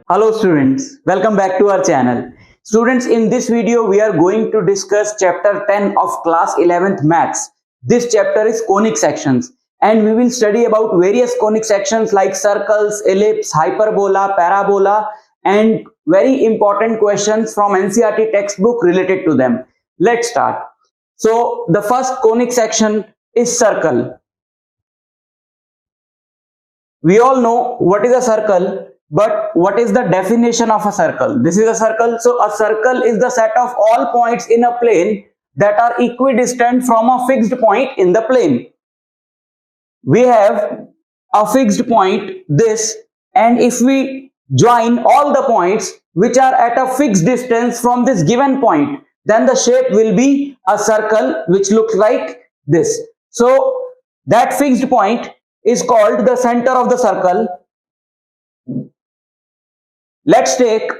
Hello students, welcome back to our channel. Students, in this video we are going to discuss chapter 10 of class 11th maths. This chapter is conic sections and we will study about various conic sections like circles, ellipse, hyperbola, parabola and very important questions from NCERT textbook related to them. Let's start. So the first conic section is circle. We all know what is a circle. But what is the definition of a circle? This is a circle. So a circle is the set of all points in a plane that are equidistant from a fixed point in the plane. We have a fixed point, this, and if we join all the points which are at a fixed distance from this given point, then the shape will be a circle which looks like this. So that fixed point is called the center of the circle. Let's take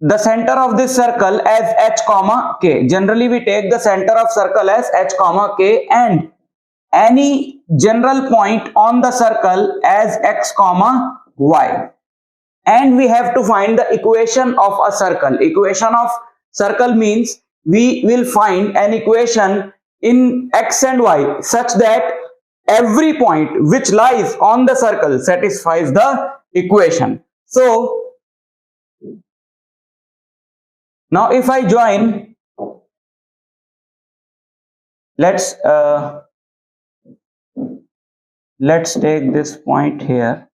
the center of this circle as h comma k. Generally we take the center of circle as h comma k and any general point on the circle as x comma y. And we have to find the equation of a circle. Equation of circle means we will find an equation in x and y such that every point which lies on the circle satisfies the equation. So now if I join, let's take this point here.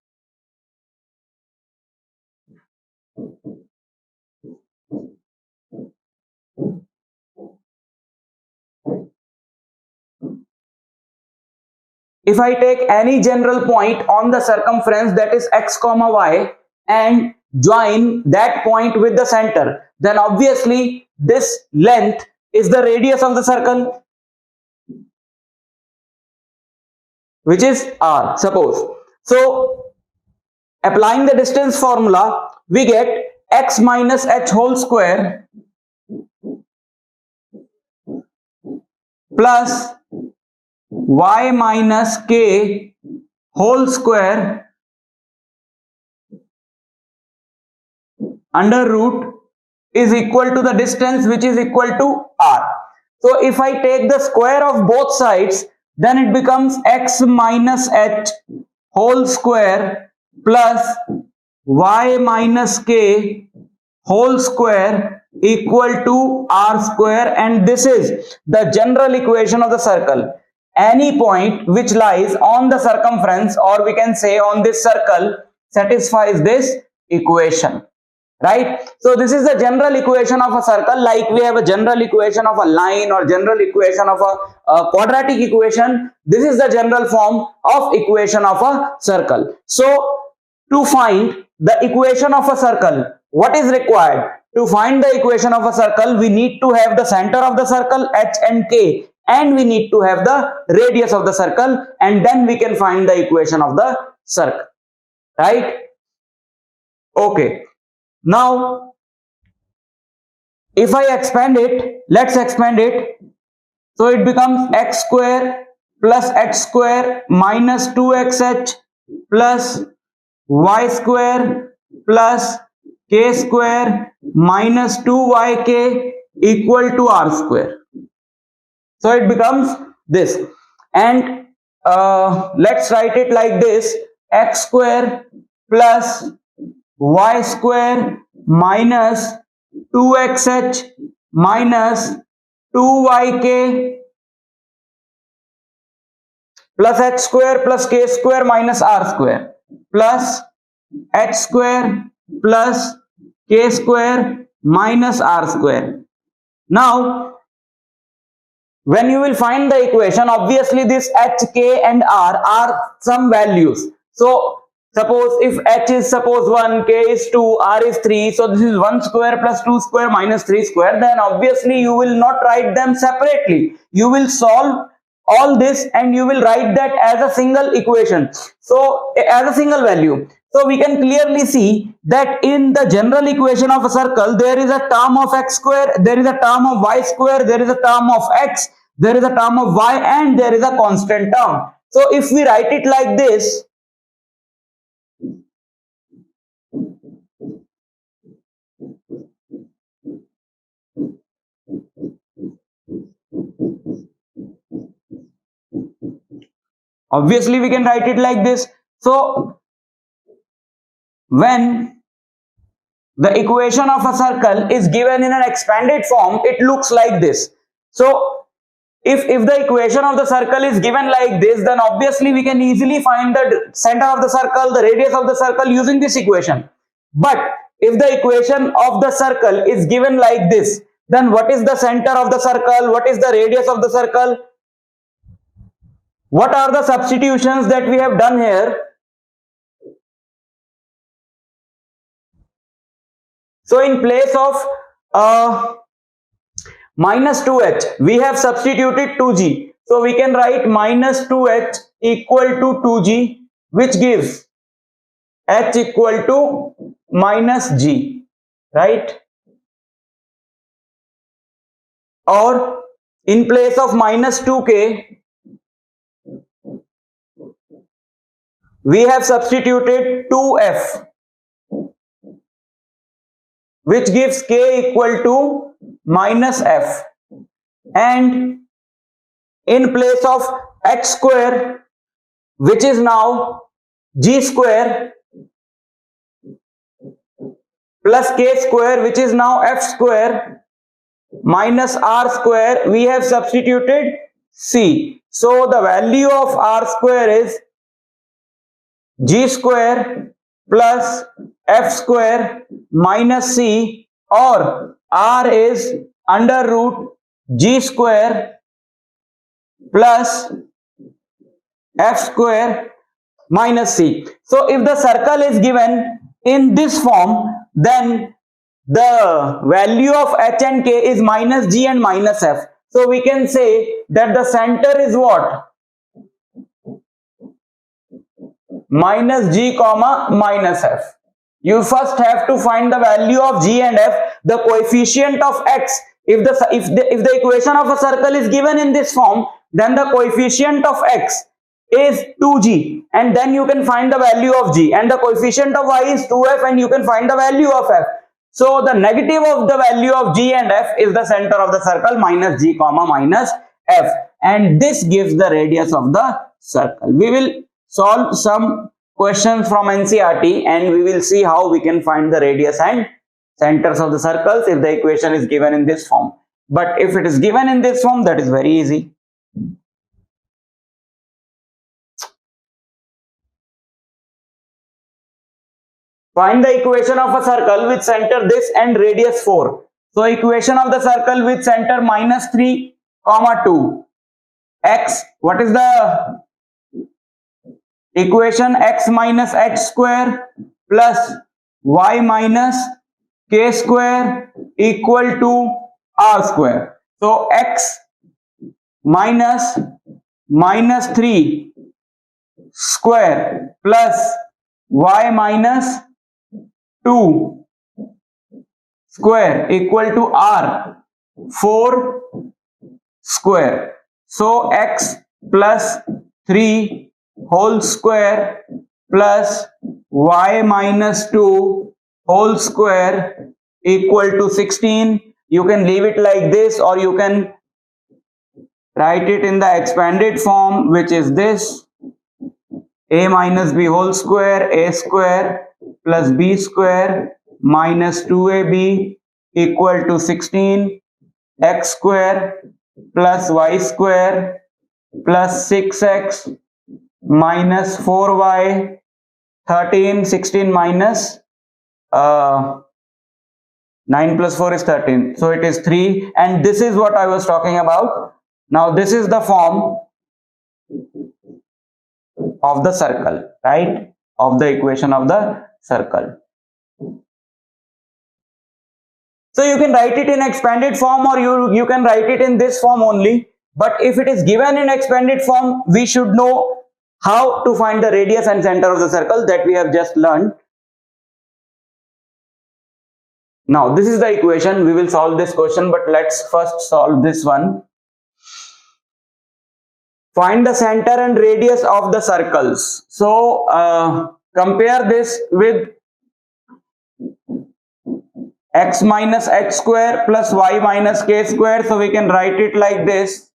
If I take any general point on the circumference, that is x comma y, and join that point with the center, then obviously this length is the radius of the circle, which is r, suppose. So applying the distance formula, we get x minus h whole square plus y minus k whole square under root is equal to the distance which is equal to r. So if I take the square of both sides, then it becomes x minus h whole square plus y minus k whole square equal to r square, and this is the general equation of the circle. Any point which lies on the circumference, or we can say on this circle, satisfies this equation. Right? So this is the general equation of a circle, like we have a general equation of a line or general equation of a quadratic equation. This is the general form of equation of a circle. So to find the equation of a circle, what is required? To find the equation of a circle, we need to have the center of the circle h and k, and we need to have the radius of the circle, and then we can find the equation of the circle. Right? Okay. Now, if I expand it, let's expand it. So it becomes x square plus h square minus 2xh plus y square plus k square minus 2yk equal to r square. So it becomes this. And let's write it like this: x square plus y square minus 2xh minus 2yk plus h square plus k square minus r square plus h square plus k square minus r square. Now when you will find the equation, obviously this h, k and r are some values. So suppose if h is 1, k is 2, r is 3, so this is 1 square plus 2 square minus 3 square, then obviously you will not write them separately. You will solve all this and you will write that as a single equation, so as a single value. So we can clearly see that in the general equation of a circle, there is a term of x square, there is a term of y square, there is a term of x, there is a term of y, and there is a constant term. So if we write it like this, Obviously we can write it like this. So when the equation of a circle is given in an expanded form, it looks like this. So if the equation of the circle is given like this, then obviously we can easily find the center of the circle, the radius of the circle using this equation. But if the equation of the circle is given like this, then what is the center of the circle? What is the radius of the circle? What are the substitutions that we have done here? So in place of minus 2h, we have substituted 2g. So we can write minus 2h equal to 2g, which gives h equal to minus g, right? Or in place of minus 2k, we have substituted 2f, which gives k equal to minus f. And in place of h square, which is now g square, plus k square, which is now f square, minus r square, we have substituted c. So the value of r square is g square plus f square minus c, or r is under root g square plus f square minus c. So if the circle is given in this form, then the value of h and k is minus g and minus f. So we can say that the center is what? Minus g comma minus f. You first have to find the value of g and f, the coefficient of x. If the equation of a circle is given in this form, then the coefficient of x is 2g, and then you can find the value of g, and the coefficient of y is 2f, and you can find the value of f. So the negative of the value of g and f is the center of the circle, minus g comma minus f, and this gives the radius of the circle. We will solve some questions from NCERT and we will see how we can find the radius and centers of the circles if the equation is given in this form. But if it is given in this form, that is very easy. Find the equation of a circle with center this and radius 4. So equation of the circle with center minus 3 comma 2. X, what is the equation? X minus h square plus y minus k square equal to r square. So x minus 3 square plus y minus 2 square equal to r 4 square. So x plus 3 whole square plus y minus 2 whole square equal to 16. You can leave it like this, or you can write it in the expanded form, which is this: a minus b whole square, a square plus b square minus 2ab equal to 16, x square plus y square plus 6x minus 4y, 13, 16 minus 9 plus 4 is 13. So it is 3, and this is what I was talking about. Now this is the form of the circle, right? Of the equation of the circle. So you can write it in expanded form, or you can write it in this form only. But if it is given in expanded form, we should know how to find the radius and center of the circle that we have just learned. Now this is the equation. We will solve this question, but let's first solve this one. Find the center and radius of the circles. So compare this with x minus h square plus y minus k square. So we can write it like this.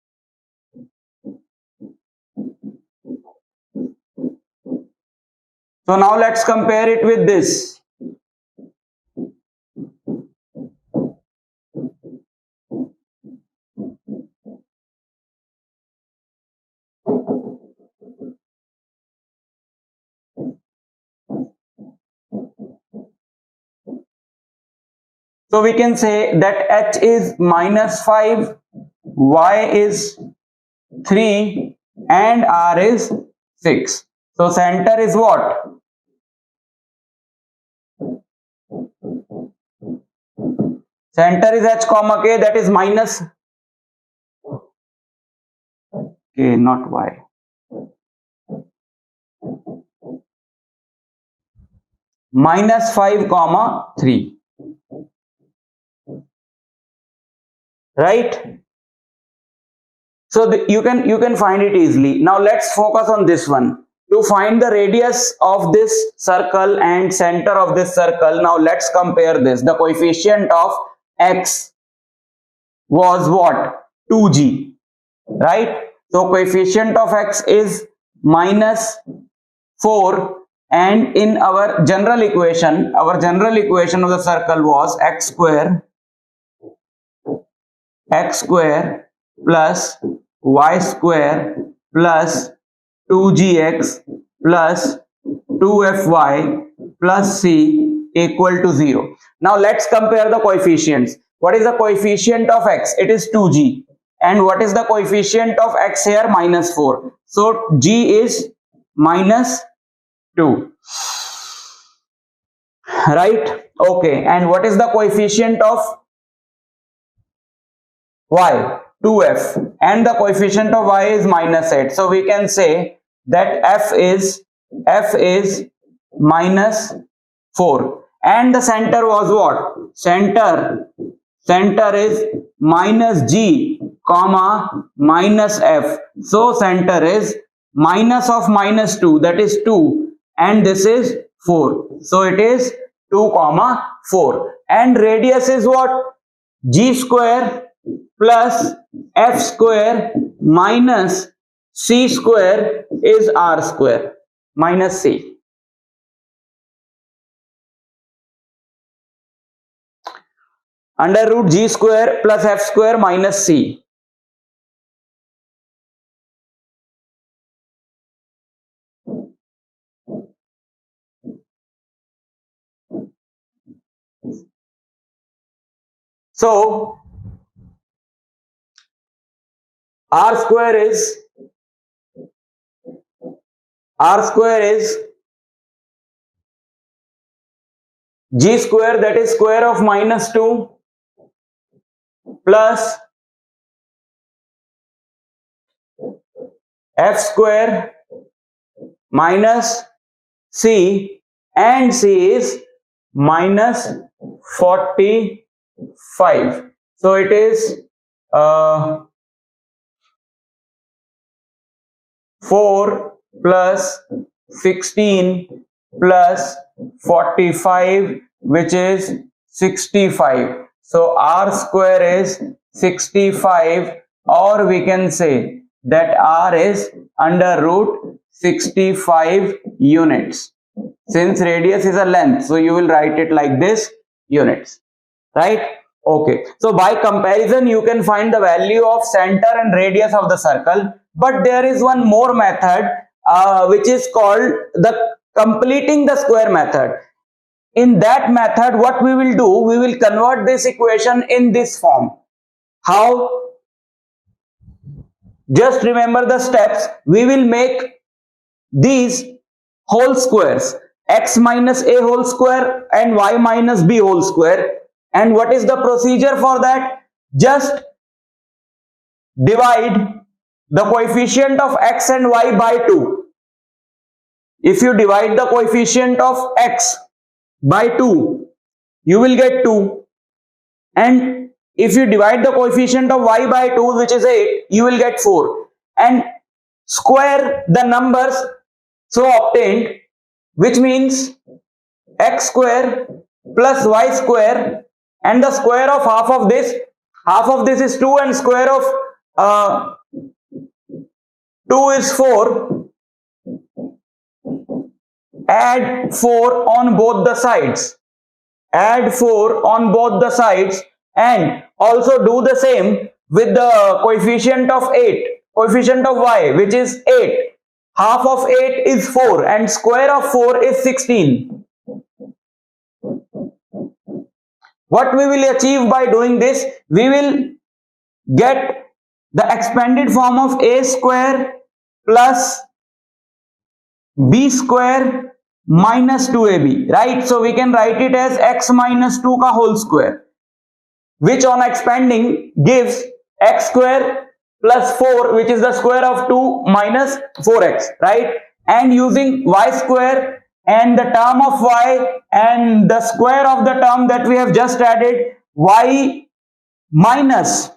So now let's compare it with this. So we can say that h is minus 5, y is 3 and r is 6. So center is what? Center is h comma k, that is minus k, not y. Minus 5 comma 3. Right? So you can find it easily. Now let's focus on this one. To find the radius of this circle and center of this circle, now let's compare this. The coefficient of x was what? 2g, right? So coefficient of x is minus 4, and in our general equation of the circle was x square plus y square plus 2gx plus 2fy plus c equal to 0. Now let's compare the coefficients. What is the coefficient of x? It is 2g. And what is the coefficient of x here? Minus 4. So g is minus 2. Right? Okay. And what is the coefficient of y? 2f. And the coefficient of y is minus 8. So we can say that f is minus 4. And the center was what? Center is minus g comma minus f. So center is minus of minus 2, that is 2, and this is 4. So it is 2 comma 4. And radius is what? G square plus f square minus c square is r square minus c. Under root g square plus f square minus c. So r square is g square, that is square of minus 2 plus f square minus c, and c is minus 45. So it is 4 plus 16 plus 45, which is 65. So r square is 65, or we can say that r is under root 65 units. Since radius is a length, so you will write it like this, units. Right? Okay. So by comparison, you can find the value of center and radius of the circle. But there is one more method which is called the completing the square method. In that method, what we will do, we will convert this equation in this form. How? Just remember the steps. We will make these whole squares, x minus a whole square and y minus b whole square. And what is the procedure for that? Just divide the coefficient of x and y by 2. If you divide the coefficient of x by 2, you will get 2. And if you divide the coefficient of y by 2, which is 8, you will get 4. And square the numbers so obtained, which means x square plus y square and the square of half of this is 2 and square of 2 is 4. Add 4 on both the sides. Add 4 on both the sides and also do the same with the coefficient of 8, coefficient of y, which is 8. Half of 8 is 4 and square of 4 is 16. What we will achieve by doing this? We will get the expanded form of a square plus b square minus 2ab, right? So we can write it as x minus 2 ka whole square, which on expanding gives x square plus 4, which is the square of 2 minus 4x, right? And using y square and the term of y and the square of the term that we have just added, y minus,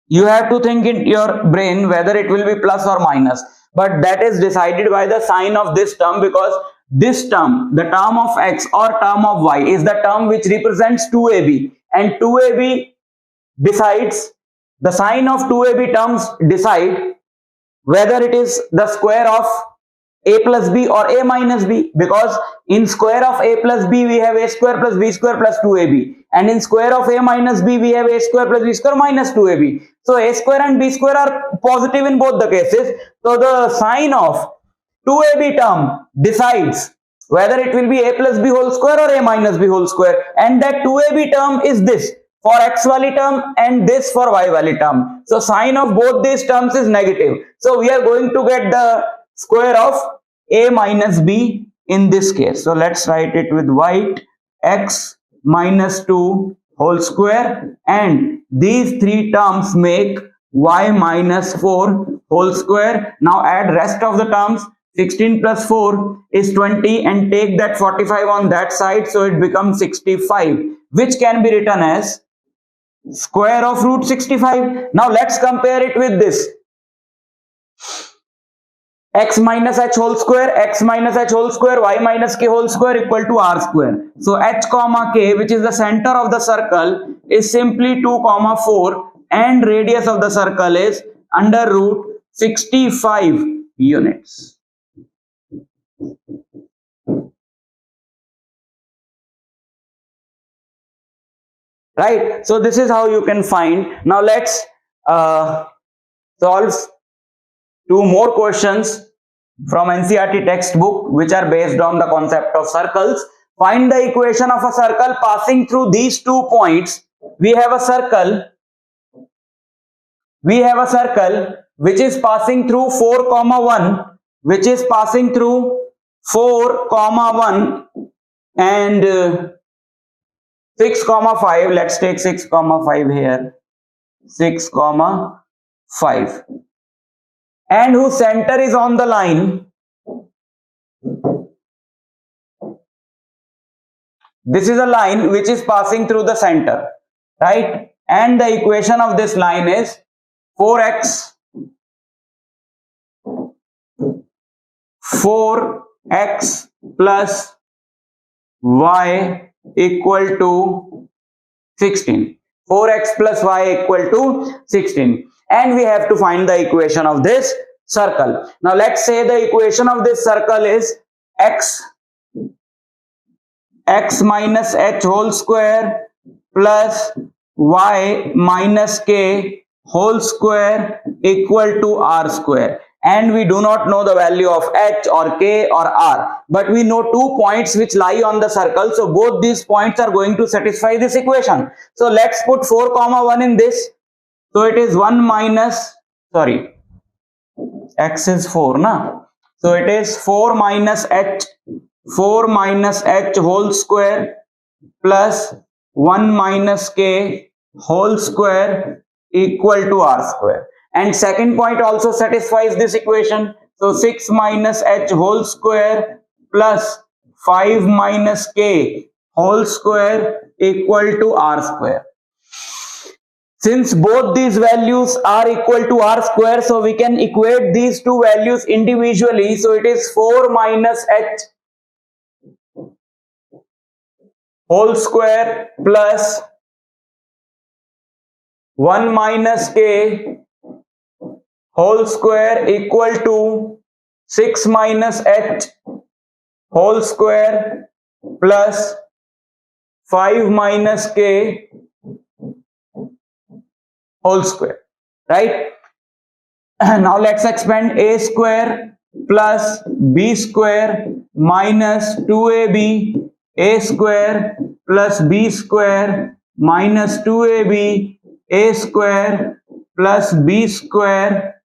you have to think in your brain whether it will be plus or minus, but that is decided by the sign of this term, because this term, the term of x or term of y, is the term which represents 2ab, and 2ab decides, the sign of 2ab terms decide whether it is the square of a plus b or a minus b, because in square of a plus b we have a square plus b square plus 2ab, and in square of a minus b we have a square plus b square minus 2ab. So a square and b square are positive in both the cases. So the sign of 2ab term decides whether it will be a plus b whole square or a minus b whole square, and that 2ab term is this for x wali term and this for y wali term. So sign of both these terms is negative. So we are going to get the square of a minus b in this case. So let's write it with white, x minus 2 whole square, and these three terms make y minus 4 whole square. Now add rest of the terms. 16 plus 4 is 20, and take that 45 on that side, so it becomes 65, which can be written as square of root 65. Now let's compare it with this. X minus h whole square, x minus h whole square, y minus k whole square equal to r square. So h comma k, which is the center of the circle, is simply 2 comma 4, and radius of the circle is under root 65 units. Right? So this is how you can find. Now let's solve 2 more questions from NCERT textbook, which are based on the concept of circles. Find the equation of a circle passing through these 2 points. We have a circle which is passing through 4 comma 1, which is passing through 4 comma 1 and 6 comma 5. Let's take 6 comma 5 here. 6 comma 5. And whose center is on the line. This is a line which is passing through the center, right? And the equation of this line is 4x plus y equal to 16. 4x plus y equal to 16. And we have to find the equation of this circle. Now let's say the equation of this circle is x minus h whole square plus y minus k whole square equal to r square. And we do not know the value of h or k or r, but we know 2 points which lie on the circle. So both these points are going to satisfy this equation. So let's put 4 comma 1 in this. So it is 1 minus, sorry, x is 4, na? So it is 4 minus h whole square plus 1 minus k whole square equal to r square. And second point also satisfies this equation. So 6 minus h whole square plus 5 minus k whole square equal to r square. Since both these values are equal to r square, so we can equate these 2 values individually. So it is 4 minus h whole square plus 1 minus k whole square equal to 6 minus h whole square plus 5 minus k whole square, right? Now let's expand a square plus b square minus 2ab a square plus b square minus 2ab a square plus b square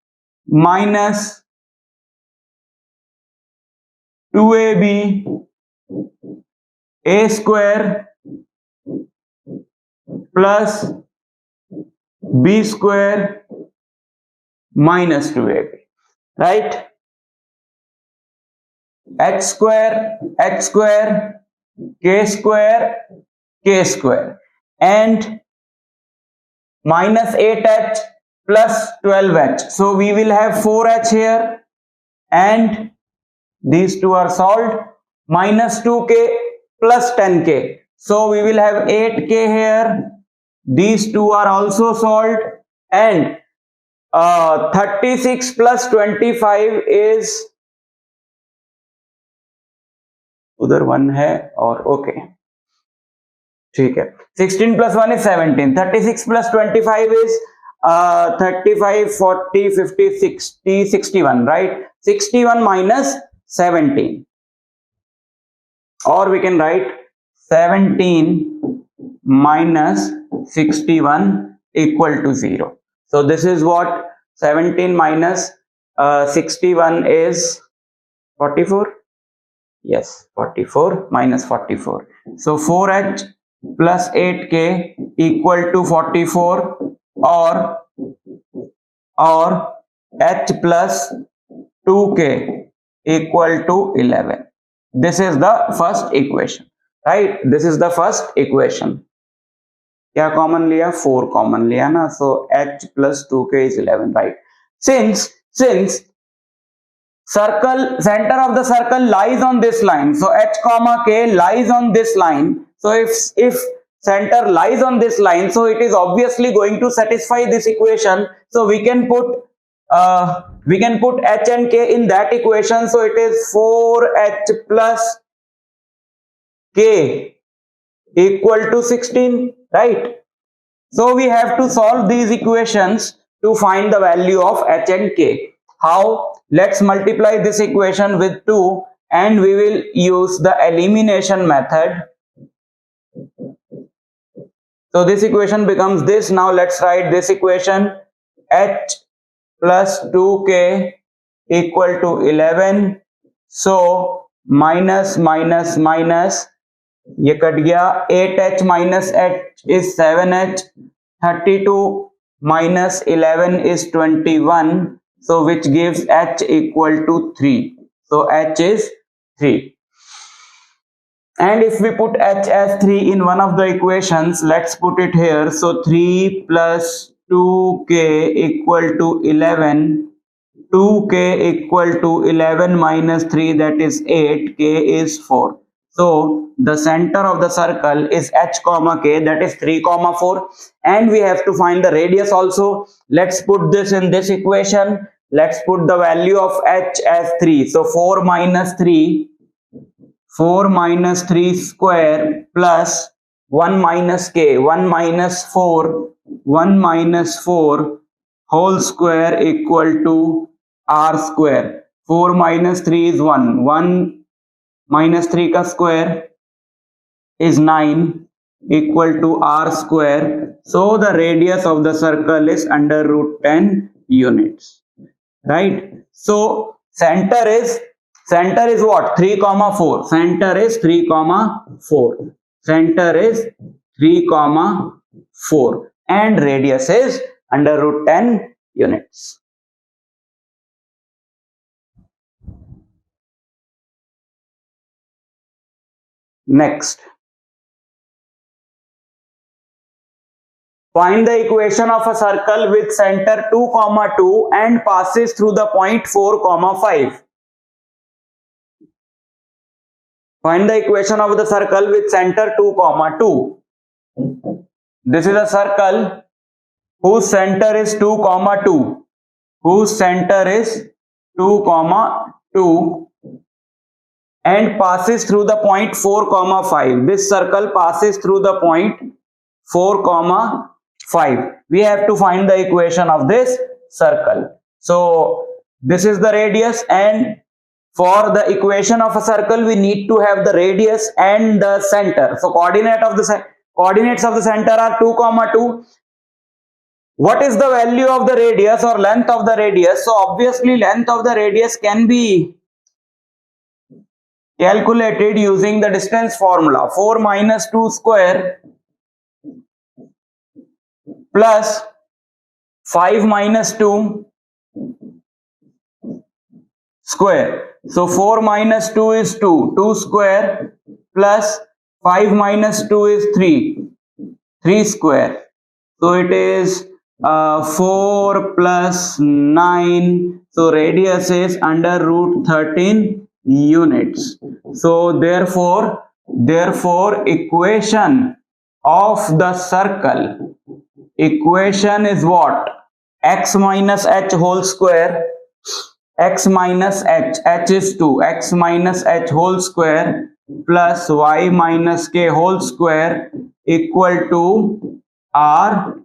minus 2ab a square plus b square minus 2ab, right? h square, k square, k square, and minus 8h plus 12h. So we will have 4h here, and these two are solved. Minus 2k plus 10k. So we will have 8k here. These two are also solved, and 36 plus 25 is उधर 1 है और okay ठीक है 16 plus 1 is 17 36 plus 25 is 35 40 50 60 61 right 61 minus 17 or we can write 17 minus 61 equal to 0. So this is what 17 minus 61 is 44. Yes, 44 minus 44. So 4h plus 8k equal to 44 or h plus 2k equal to 11. This is the first equation, right? This is the first equation. क्या common लिया 4 common लिया ना so h plus 2k is 11, right? Since circle center of the circle lies on this line, so h comma k lies on this line. So if center lies on this line, so it is obviously going to satisfy this equation. So we can put h and k in that equation. So it is 4h plus k equal to 16, right? So we have to solve these equations to find the value of h and k. How? Let's multiply this equation with 2 and we will use the elimination method. So this equation becomes this. Now let's write this equation. H plus 2k equal to 11. So minus minus minus ये cut गया 8h minus h is 7h 32 minus 11 is 21 so which gives h equal to 3 so h is 3 and if we put h as 3 in one of the equations let's put it here so 3 plus 2k equal to 11 2k equal to 11 minus 3 that is 8 k is 4. So the center of the circle is h comma k that is 3 comma 4 and we have to find the radius also. Let's put this in this equation. Let's put the value of h as 3. So 4 minus 3 square plus 1 minus k 1 minus 4 whole square equal to r square. 4 minus 3 is 1 minus 3 का square is 9 equal to r square. So the radius of the circle is under root 10 units, right? So center is what? 3 comma 4. Center is 3 comma 4. Center is 3 comma 4 and radius is under root 10 units. Next, find the equation of a circle with center 2 comma 2 and passes through the point 4 comma 5. Find the equation of the circle with center 2, 2. This is a circle whose center is 2, 2. Whose center is 2, 2 and passes through the point 4, 5. This circle passes through the point 4, 5. We have to find the equation of this circle. So this is the radius, and for the equation of a circle we need to have the radius and the center. So coordinates of the center are 2, 2. What is the value of the radius or length of the radius? So obviously length of the radius can be calculated using the distance formula. 4 minus 2 square plus 5 minus 2 square. So 4 minus 2 is 2. 2 square plus 5 minus 2 is 3. 3 square. So it is 4 plus 9. So radius is under root 13 units. So therefore equation of the circle, equation is what? X minus h whole square, x minus h is 2, x minus h whole square plus y minus k whole square equal to r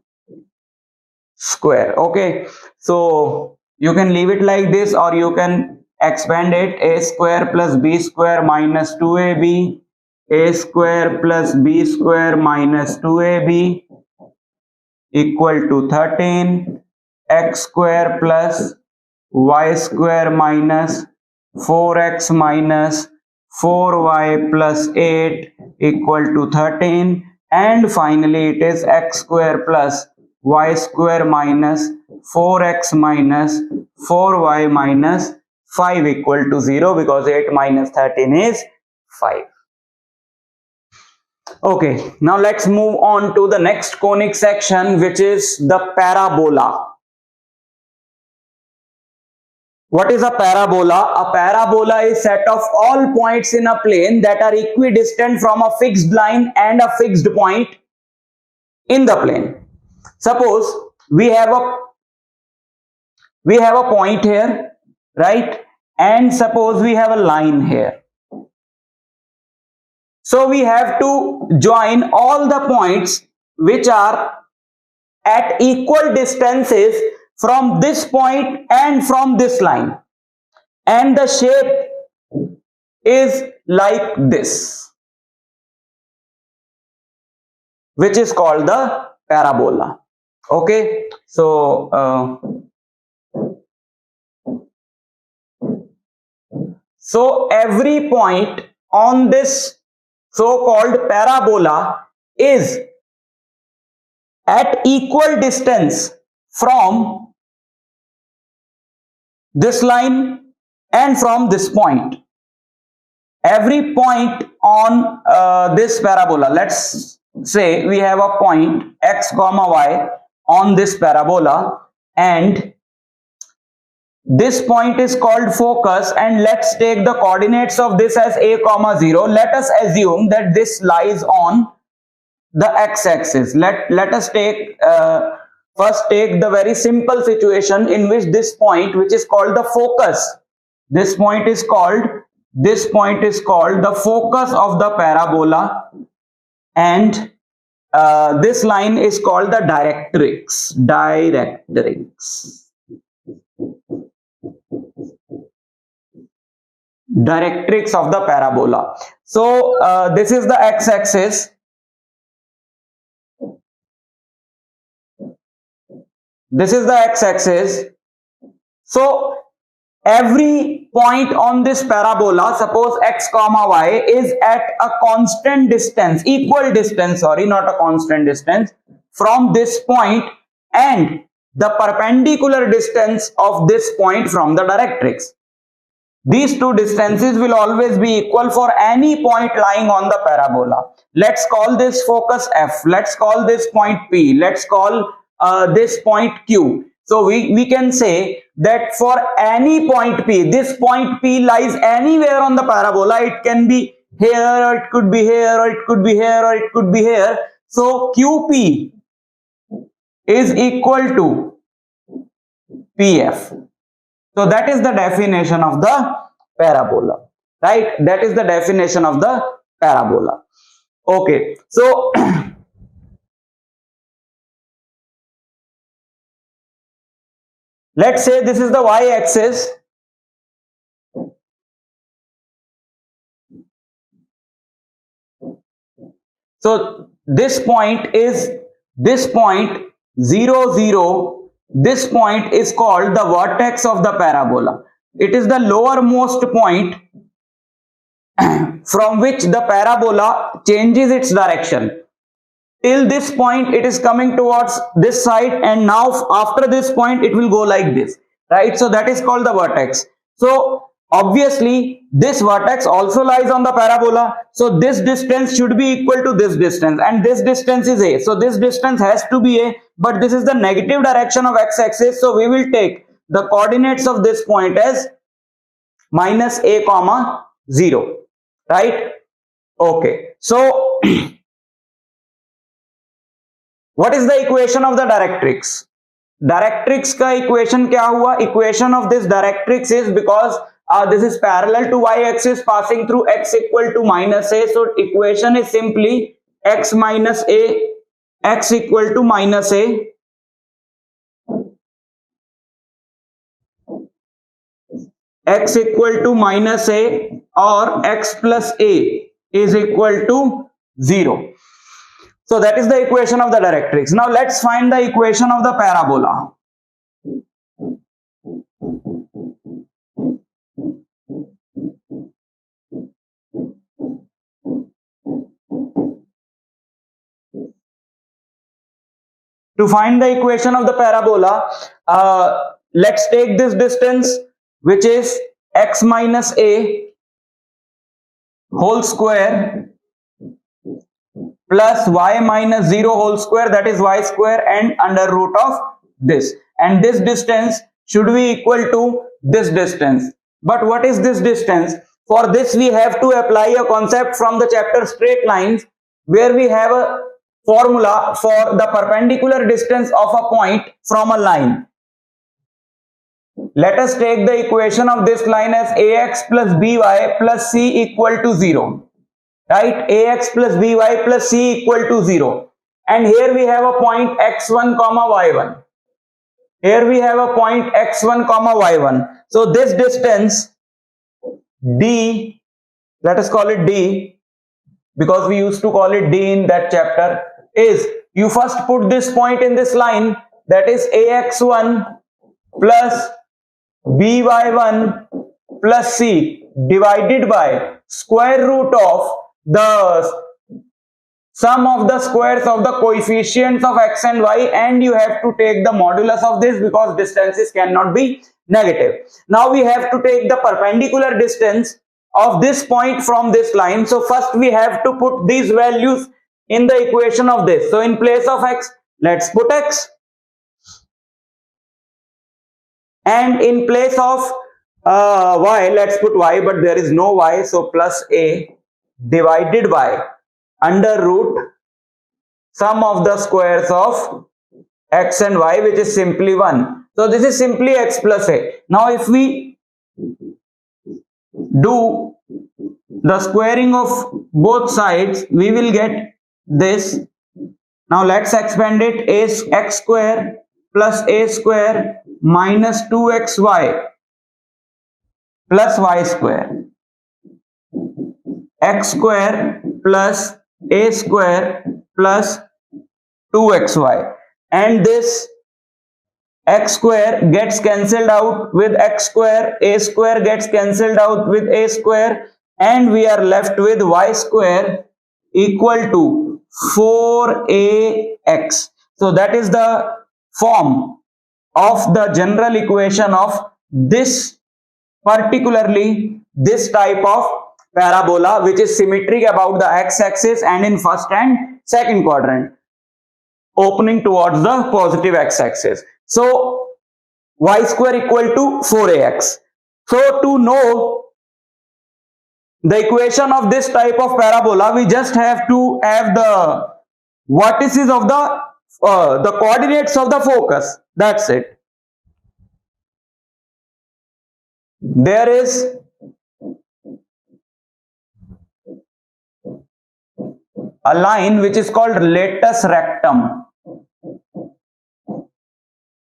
square. Okay, so you can leave it like this, or you can expand it. A square plus b square minus 2ab, a square plus b square minus 2ab equal to 13, x square plus y square minus 4x minus 4y plus 8 equal to 13, and finally it is x square plus y square minus 4x minus 4y minus 5 equal to 0, because 8 minus 13 is 5. Okay, now let's move on to the next conic section, which is the parabola. What is a parabola? A parabola is set of all points in a plane that are equidistant from a fixed line and a fixed point in the plane. Suppose we have a point here, right? And suppose we have a line here. So we have to join all the points which are at equal distances from this point and from this line, and the shape is like this, which is called the parabola. Okay, so every point on this so-called parabola is at equal distance from this line and from this point. Every point on this parabola, let's say we have a point x comma y on this parabola, and this point is called focus, and let's take the coordinates of this as a comma 0. Let us assume that this lies on the x-axis. Let us take first take the very simple situation in which this point, which is called the focus, this point is called the focus of the parabola, and this line is called the directrix. Directrix of the parabola. So this is the x-axis. This is the x-axis. So every point on this parabola, suppose x comma y, is at a constant distance, equal distance, sorry, not a constant distance, from this point, and the perpendicular distance of this point from the directrix. These two distances will always be equal for any point lying on the parabola. Let's call this focus F. Let's call this point P. Let's call this point Q. So we can say that for any point P, this point P lies anywhere on the parabola. It can be here, or it could be here, or it could be here, or it could be here. So QP is equal to PF. So that is the definition of the parabola, right? That is the definition of the parabola. Okay, so let's say this is the y-axis. So this point is 0, 0. This point is called the vertex of the parabola. It is the lowermost point from which the parabola changes its direction. Till this point it is coming towards this side, and now after this point it will go like this, right? So that is called the vertex. So obviously this vertex also lies on the parabola, so this distance should be equal to this distance, and this distance is a, so this distance has to be a, but this is the negative direction of x-axis, so we will take the coordinates of this point as minus a comma 0, right? Okay, so what is the equation of the directrix? Directrix का equation क्या हुआ? Equation of this directrix is, because this is parallel to y-axis passing through x equal to minus a, so equation is simply x minus a, x equal to minus a, x equal to minus a, or x plus a is equal to 0. So that is the equation of the directrix. Now let's find the equation of the parabola. To find the equation of the parabola, let's take this distance, which is x minus a whole square plus y minus 0 whole square, that is y square, and under root of this, and this distance should be equal to this distance. But what is this distance? For this we have to apply a concept from the chapter straight lines, where we have a formula for the perpendicular distance of a point from a line. Let us take the equation of this line as ax plus by plus c equal to 0. Right, ax plus by plus c equal to 0, and here we have a point x1 comma y1. Here we have a point x1 comma y1. So this distance d, let us call it d, because we used to call it d in that chapter, is, you first put this point in this line, that is ax1 plus by1 plus c divided by square root of the sum of the squares of the coefficients of x and y, and you have to take the modulus of this, because distances cannot be negative. Now we have to take the perpendicular distance of this point from this line. So first we have to put these values in the equation of this. So in place of x, let's put x, and in place of y, let's put y, but there is no y, so plus a divided by under root sum of the squares of x and y, which is simply 1. So this is simply x plus a. Now if we do the squaring of both sides, we will get this. Now let's expand it. X square plus a square minus 2xy plus y square, x square plus a square plus 2xy, and this x square gets cancelled out with x square, a square gets cancelled out with a square, and we are left with y square equal to 4ax. So that is the form of the general equation of this, particularly this type of parabola, which is symmetric about the x-axis and in first and second quadrant, opening towards the positive x-axis. So y square equal to 4ax. So to know the equation of this type of parabola, we just have to have the vertices of the coordinates of the focus. That's it. There is a line which is called latus rectum.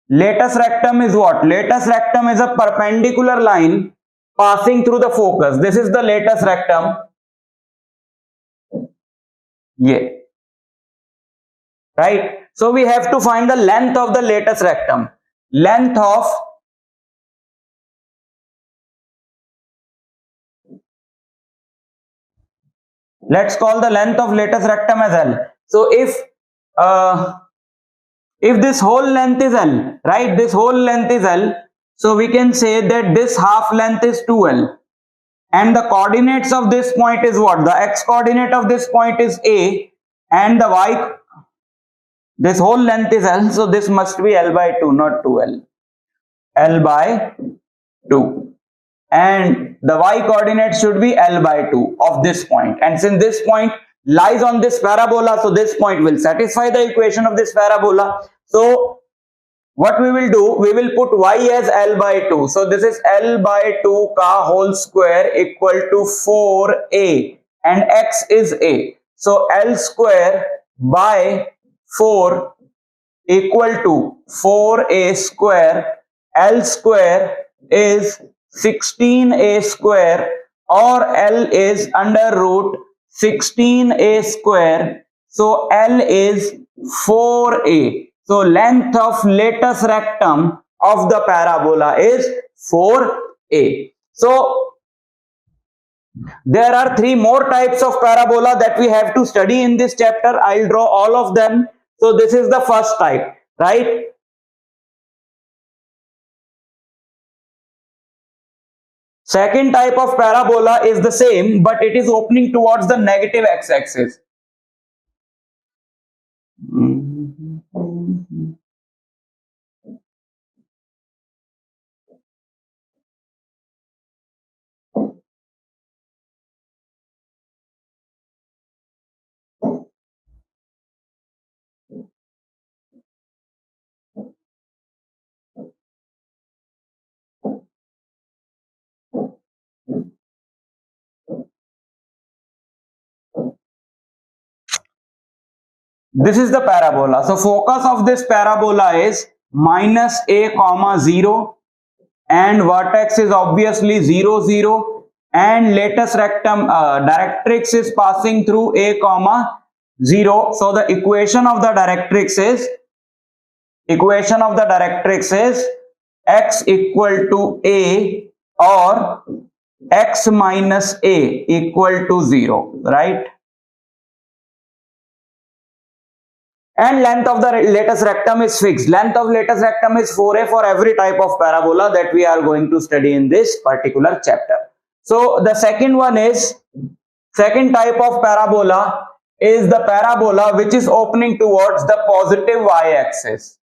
Latus rectum is what? Latus rectum is a perpendicular line passing through the focus. This is the latus rectum. Yeah. Right? So we have to find the length of the latus rectum. Length of let's call the length of latus rectum as L. So if this whole length is L, right? This whole length is L. So we can say that this half length is 2L. And the coordinates of this point is what? The x coordinate of this point is A, and the y, this whole length is L, so this must be L by 2, not 2L. L by 2. And the y coordinate should be L by 2 of this point. And since this point lies on this parabola, so this point will satisfy the equation of this parabola. So what we will do, we will put y as L by 2. So this is L by 2 ka whole square equal to 4a, and x is a. So L square by 4 equal to 4a square. L square is 16a square, or L is under root 16a square. So L is 4a. So length of latus rectum of the parabola is 4a. So there are 3 more types of parabola that we have to study in this chapter. I'll draw all of them. So this is the first type, right? Second type of parabola is the same, but it is opening towards the negative x-axis. This is the parabola. So focus of this parabola is minus a comma 0, and vertex is obviously 0 0, and latus rectum directrix is passing through a comma 0. So the equation of the directrix is x equal to a or x minus a equal to 0, right? And length of the latus rectum is fixed. Length of latus rectum is 4a for every type of parabola that we are going to study in this particular chapter. So the second type of parabola is the parabola which is opening towards the positive y-axis.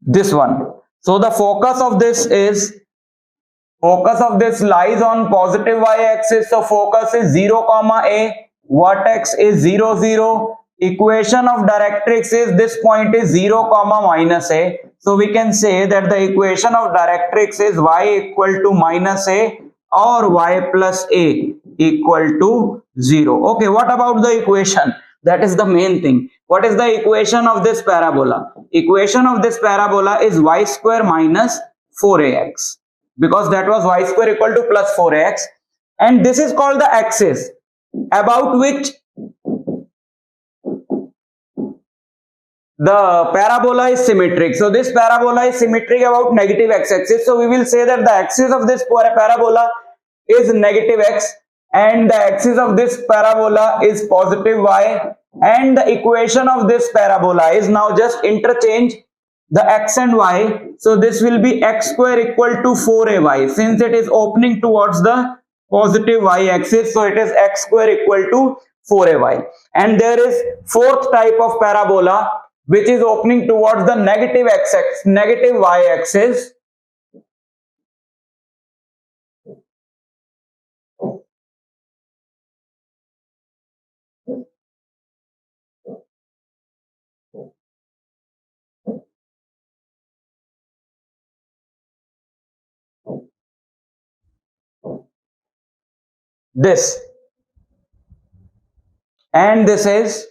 This one. So the focus of this lies on positive y-axis. So focus is 0 comma a, vertex is 0 0, equation of directrix is this point is 0 comma minus a. So we can say that the equation of directrix is y equal to minus a or y plus a equal to 0. Okay, what about the equation? That is the main thing. What is the equation of this parabola? Equation of this parabola is y square minus 4ax, because that was y square equal to plus 4ax, and this is called the axis about which the parabola is symmetric. So this parabola is symmetric about negative x-axis. So we will say that the axis of this parabola is negative x, and the axis of this parabola is positive y, and the equation of this parabola is, now just interchange the x and y. So this will be x square equal to 4ay. Since it is opening towards the positive y-axis, so it is x square equal to 4ay. And there is fourth type of parabola which is opening towards the negative x-axis, negative y-axis. This, and this is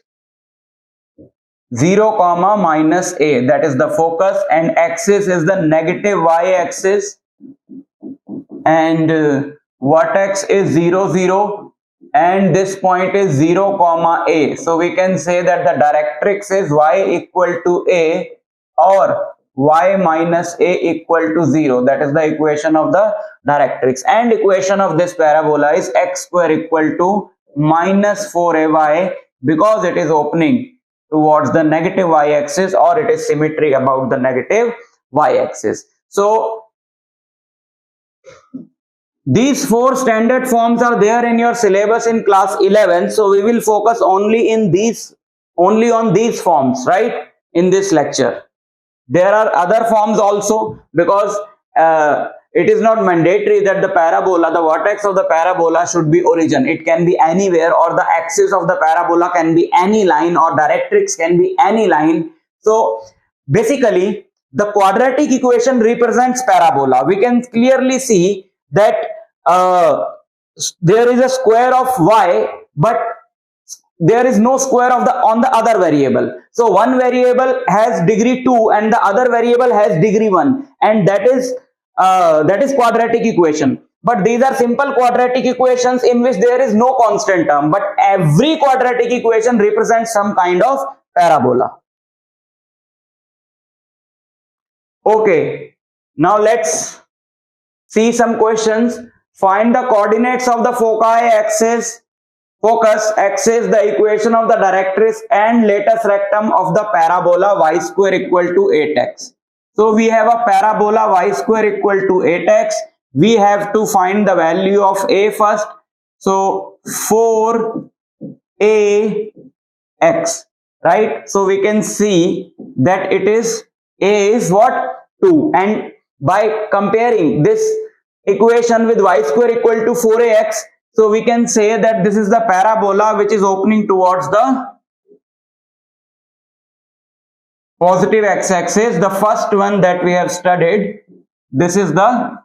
0 comma minus a, that is the focus, and axis is the negative y-axis, and vertex is 0 0, and this point is 0 comma a. So we can say that the directrix is y equal to a or y minus a equal to 0. That is the equation of the directrix. And equation of this parabola is x square equal to minus 4ay, because it is opening towards the negative y-axis, or it is symmetry about the negative y-axis. So these four standard forms are there in your syllabus in class 11. So we will focus only on these forms, right, in this lecture. There are other forms also, because it is not mandatory that the parabola, the vertex of the parabola should be origin. It can be anywhere, or the axis of the parabola can be any line, or directrix can be any line. So basically the quadratic equation represents parabola. We can clearly see that there is a square of y, but there is no square of on the other variable. So one variable has degree 2 and the other variable has degree 1, and that is quadratic equation. But these are simple quadratic equations in which there is no constant term, but every quadratic equation represents some kind of parabola. Okay, now let's see some questions. Find the coordinates of the focus axis, the equation of the directrix, and latus rectum of the parabola y square equal to 8x. So we have a parabola y square equal to 8x. We have to find the value of a first. So 4ax, right? So we can see that it is a is what? 2, and by comparing this equation with y square equal to 4ax, so we can say that this is the parabola which is opening towards the positive x-axis, the first one that we have studied. This is the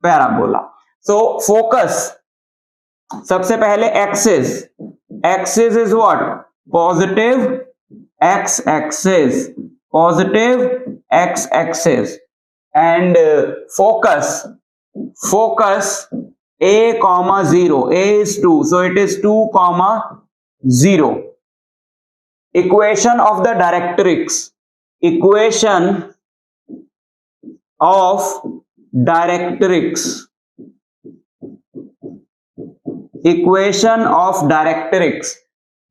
parabola. So focus, सबसे पहले axis is what? Positive x-axis, and focus a comma 0, a is 2, so it is 2 comma 0. Equation of the directrix,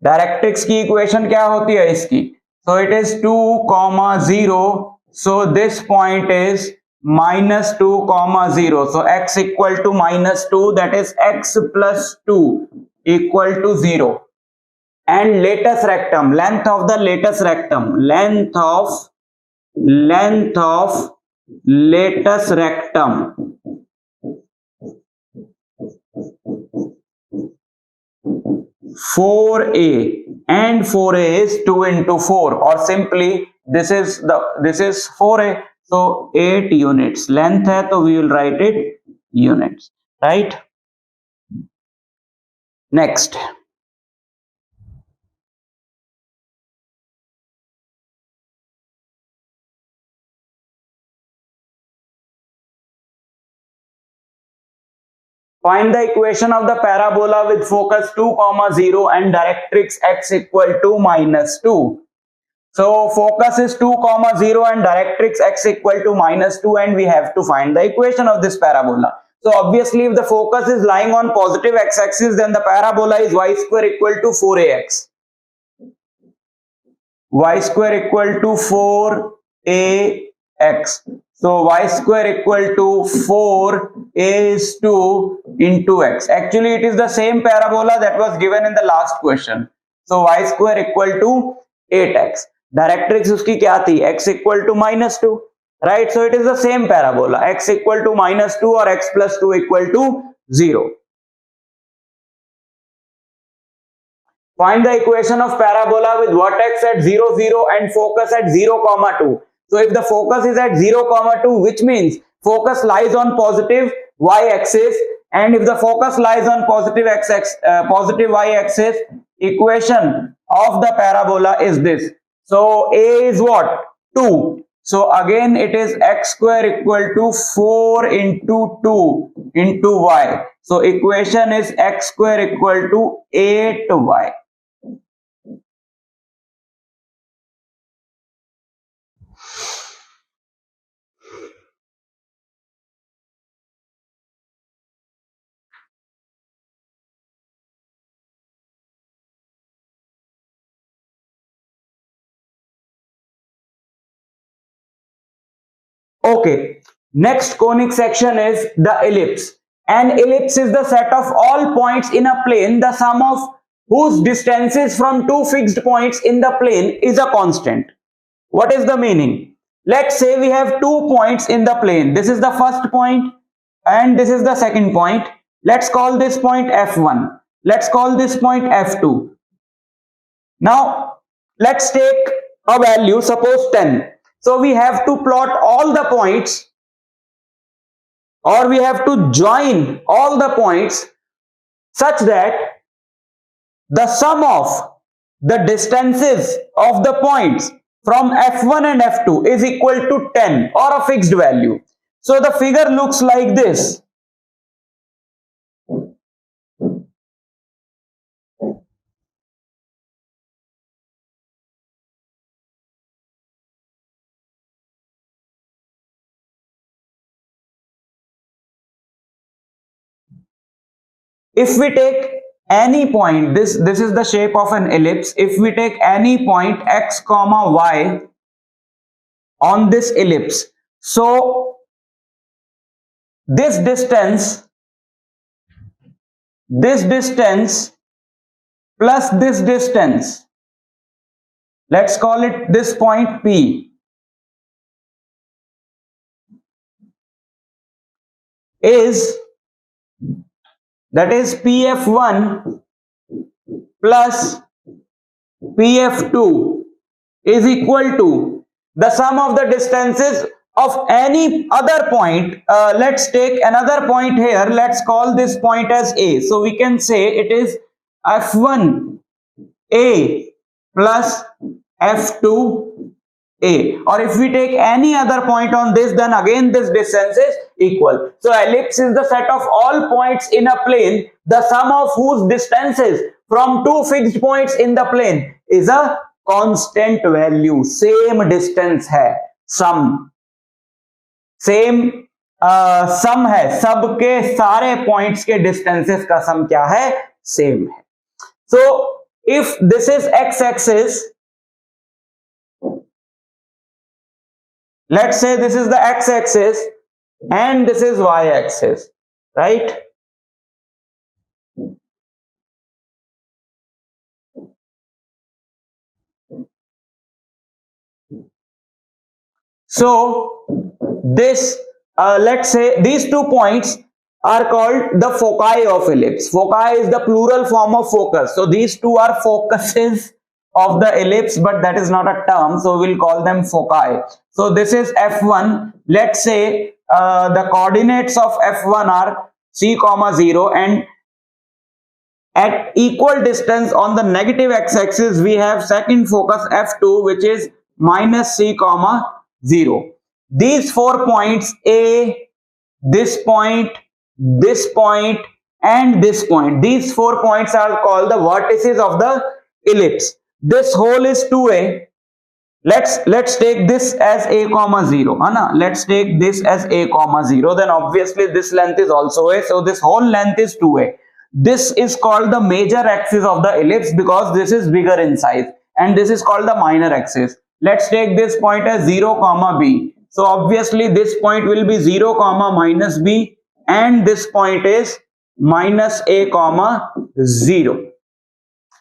directrix की equation क्या होती है इसकी? So it is 2 comma 0, so this point is minus 2 comma 0, so x equal to minus 2, that is x plus 2 equal to 0. And latus rectum, length of the latus rectum, length of latus rectum, (4a), and 4a is 2 into 4, or simply this is 4a, so 8 units length hai, so we will write it units, right? Next, find the equation of the parabola with focus 2 comma 0 and directrix x equal to minus 2. So focus is 2 comma 0 and directrix x equal to minus 2, and we have to find the equation of this parabola. So obviously if the focus is lying on positive x-axis, then the parabola is y square equal to 4ax. Y square equal to ax. So y square equal to 4a is 2 into x. Actually, it is the same parabola that was given in the last question. So y square equal to 8x. Directrix उसकी क्या थी? x equal to -2, right? So it is the same parabola. X equal to -2 or x plus 2 equal to 0. Find the equation of parabola with vertex at 0, 0 and focus at 0, 2. So if the focus is at 0, 2, which means focus lies on positive y-axis, and if the focus lies on positive positive y-axis, equation of the parabola is this. So a is what? 2. So again it is x square equal to 4 into 2 into y. So equation is x square equal to 8y. Okay, next conic section is the ellipse. An ellipse is the set of all points in a plane, the sum of whose distances from two fixed points in the plane is a constant. What is the meaning? Let's say we have 2 points in the plane. This is the first point and this is the second point. Let's call this point F1. Let's call this point F2. Now, let's take a value, suppose 10. So we have to plot all the points, or we have to join all the points such that the sum of the distances of the points from F1 and F2 is equal to 10 or a fixed value. So the figure looks like this. If we take any point, this is the shape of an ellipse. If we take any point x comma y on this ellipse, so this distance plus this distance, let's call it this point P, is, that is PF1 plus PF2 is equal to the sum of the distances of any other point. Let's take another point here. Let's call this point as A. So we can say it is F1 A plus F2 A. Or if we take any other point on this, then again this distance is equal. So ellipse is the set of all points in a plane, the sum of whose distances from two fixed points in the plane is a constant value. Same distance है, sum same sum है, सबके सारे points के distances का sum क्या है? Same है. So if this is x-axis, let's say this is the x-axis and this is y-axis, right? So this, let's say these 2 points are called the foci of ellipse. Foci is the plural form of focus. So these 2 are focuses of the ellipse, but that is not a term, so we'll call them foci. So this is F1. Let's say the coordinates of F1 are c comma 0, and at equal distance on the negative x-axis we have second focus F2, which is minus c comma 0. These 4 points, A, this point, and this point, these 4 points are called the vertices of the ellipse. This whole is 2a. Let's take this as a comma 0. Let's take this as a comma 0. Then obviously this length is also a. So this whole length is 2a. This is called the major axis of the ellipse because this is bigger in size, and this is called the minor axis. let's take this point as 0 comma b. So obviously this point will be 0 comma minus b, and this point is minus a comma 0.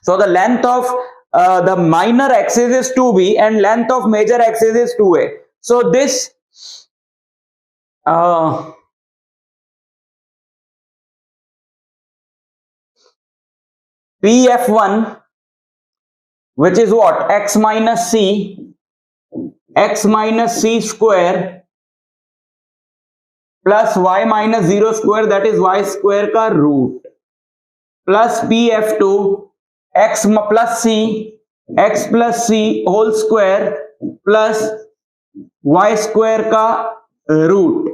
So the length of the minor axis is 2b and length of major axis is 2a. So this pf1, which is what, x minus c square plus y minus 0 square, that is y square का root, plus pf2 x plus c whole square plus y square का root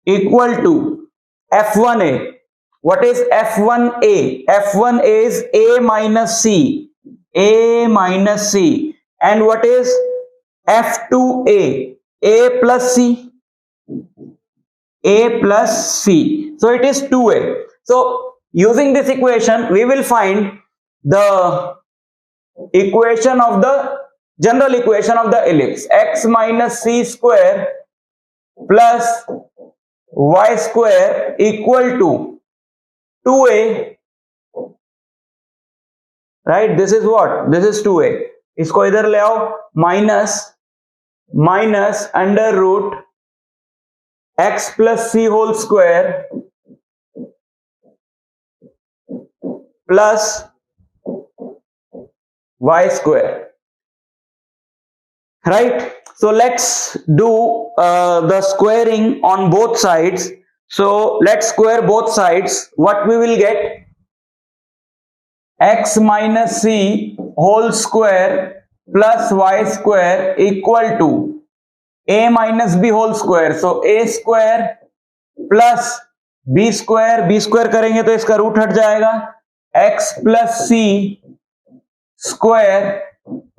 equal to f1a. What is f1a? f1a is a minus c, and what is f2a? a plus c. So it is 2a. So using this equation we will find the equation of the general equation of the ellipse, x minus c square plus y square equal to 2a, right? This is what? This is 2a. इसको इधर ले आओ, minus under root x plus c whole square plus y square, right? So let's do the squaring on both sides. So let's square both sides. What we will get? X minus c whole square plus y square equal to a minus b whole square. So a square plus b square करेंगे तो इसका root हट जाएगा, x plus c square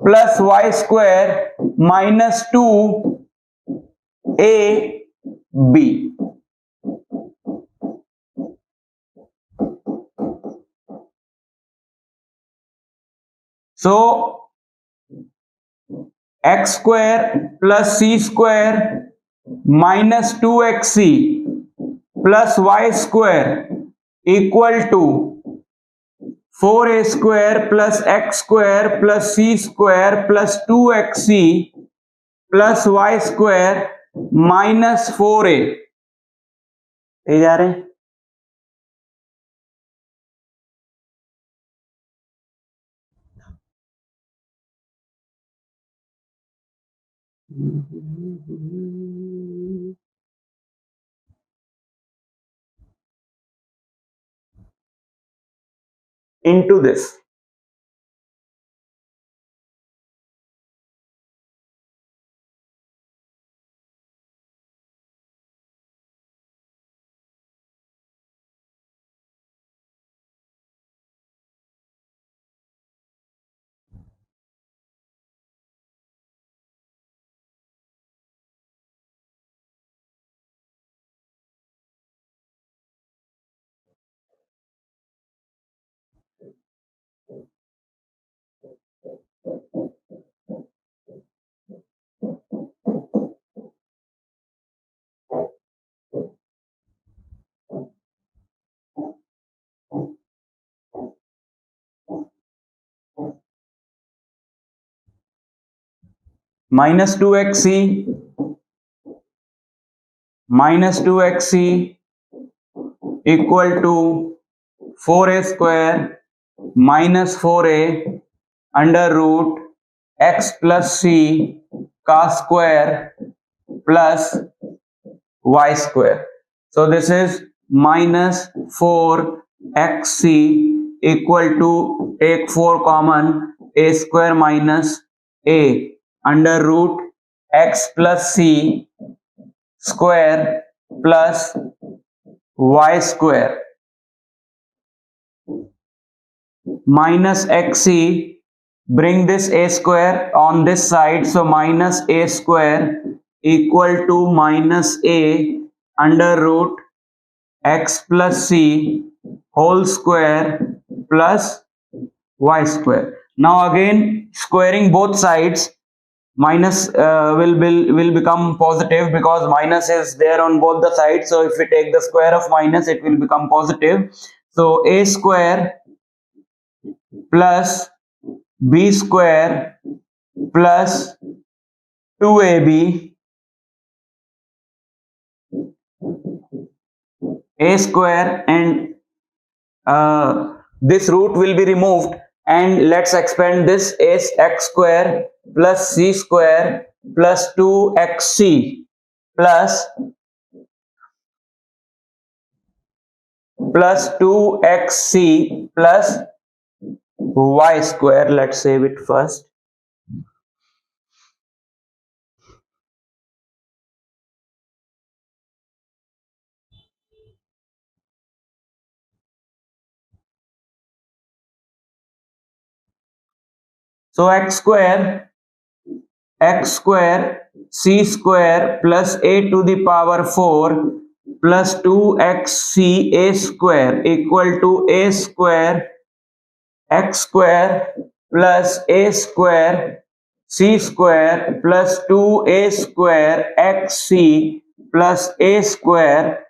plus y square minus 2ab. So x square plus c square minus 2xc plus y square equal to 4a square plus x square plus c square plus 2xc plus y square minus 4a. ये जा रहे हैं? Into this. minus 2xc equal to 4a square minus 4a under root x plus c का square plus y square. So this is minus 4xc equal to, take 4 common, a square minus a under root x plus c square plus y square minus xc. Bring this a square on this side, so minus a square equal to minus a under root x plus c whole square plus y square. Now again squaring both sides, minus will become positive because minus is there on both the sides. So if we take the square of minus, it will become positive. So a square plus b square plus 2ab, a square, and this root will be removed, and let's expand this as x square plus c square plus 2xc plus 2xc plus y square. Let's save it first. So x square c square plus a to the power 4 plus 2xc a square equal to a square x square plus a square c square plus 2a square xc plus a square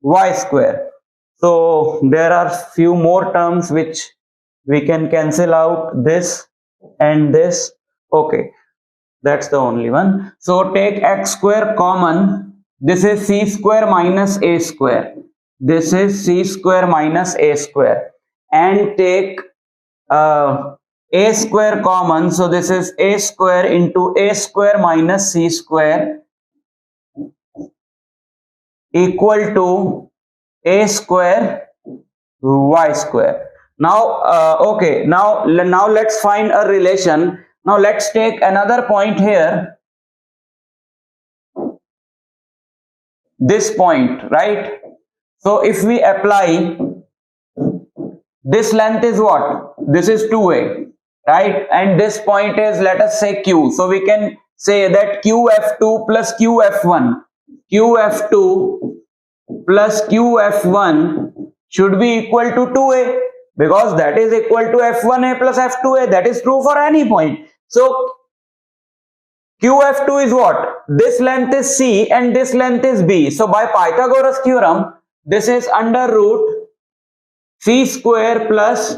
y square. So there are few more terms which we can cancel out, this and this. Okay, that's the only one. So take x square common. This is c square minus a square. This is c square minus a square. And take a square common. So this is a square into a square minus c square equal to a square y square. Now okay, now let's find a relation. Now let's take another point here, this point, right? So if we apply, this length is what? This is 2a, right? And this point is, let us say, q. So we can say that qf2 plus qf1, qf2 plus qf1 should be equal to 2a, because that is equal to f1a plus f2a. That is true for any point. So qf2 is what? This length is c and this length is b. So by Pythagoras theorem, this is under root c square plus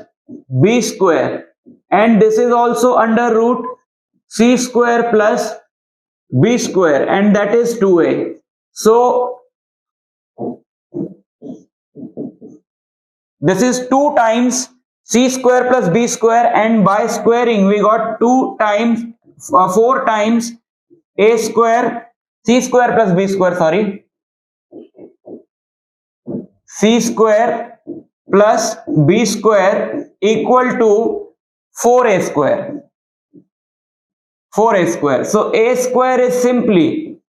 b square, and this is also under root c square plus b square, and that is 2a. So this is 2 times c square plus b square, and by squaring we got 4 times a square, c square plus b square, sorry, c square plus b square equal to 4a square. 4a square. So a square is simply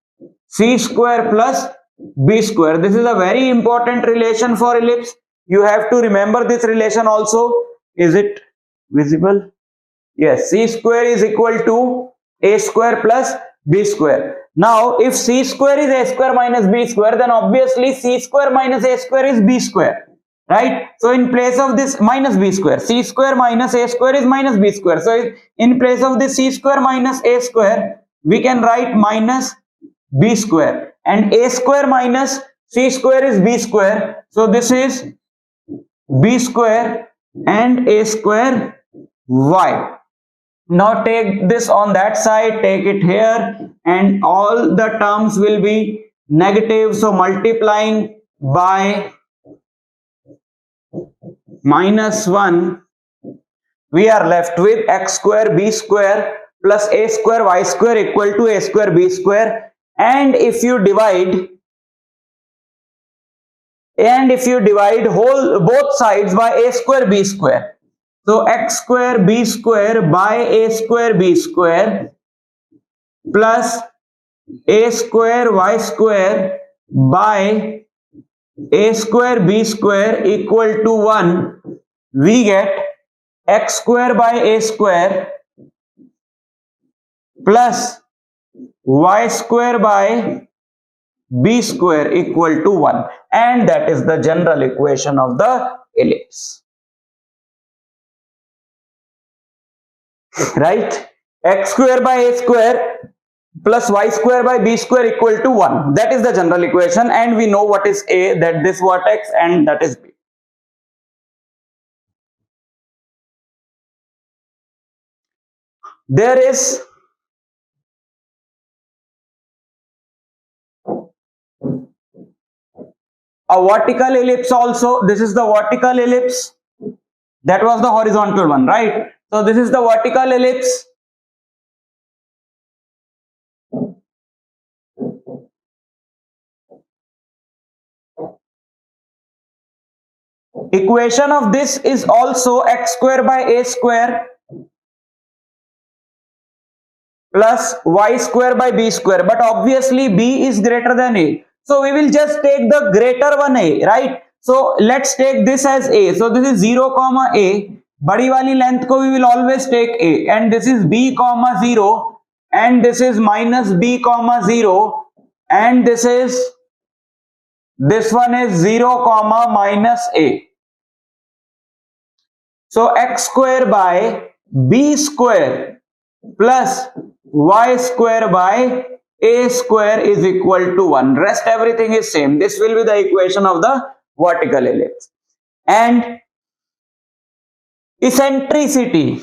c square plus b square. This is a very important relation for ellipse. You have to remember this relation also. Is it visible? Yes, c square is equal to a square plus b square. Now if c square is a square minus b square, then obviously c square minus a square is b square, right? So in place of this minus b square, c square minus a square is minus b square. So in place of this c square minus a square, we can write minus b square, and a square minus c square is b square. So this is b square and a square y. Now take this on that side, take it here, and all the terms will be negative. So multiplying by minus 1, we are left with x square b square plus a square y square equal to a square b square. And if you divide both sides by a square b square, so x square b square by a square b square plus a square y square by a square b square equal to 1, we get x square by a square plus y square by b square equal to 1, and that is the general equation of the ellipse, right? x square by a square plus y square by b square equal to 1. That is the general equation, and we know what is a, that this vertex, and that is b. There is a vertical ellipse also. This is the vertical ellipse. That was the horizontal one, right? So this is the vertical ellipse. Equation of this is also x square by a square plus y square by b square, but obviously b is greater than a, so we will just take the greater one a, right? So let's take this as a. So this is 0 comma a, badi wali length ko we will always take a, and this is b comma 0, and this is minus b comma 0, and this one is 0 comma minus a. So x square by b square plus y square by a square is equal to 1. Rest everything is same. This will be the equation of the vertical ellipse. And eccentricity.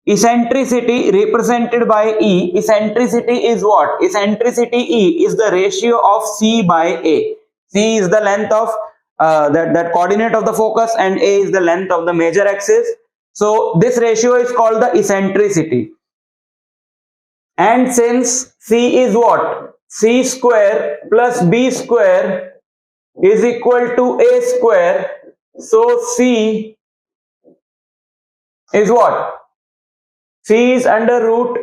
Eccentricity represented by E. Eccentricity is what? Eccentricity E is the ratio of C by A. C is the length of that coordinate of the focus, and A is the length of the major axis. So this ratio is called the eccentricity. And since C is what? C square plus B square is equal to A square. So C is what? C is under root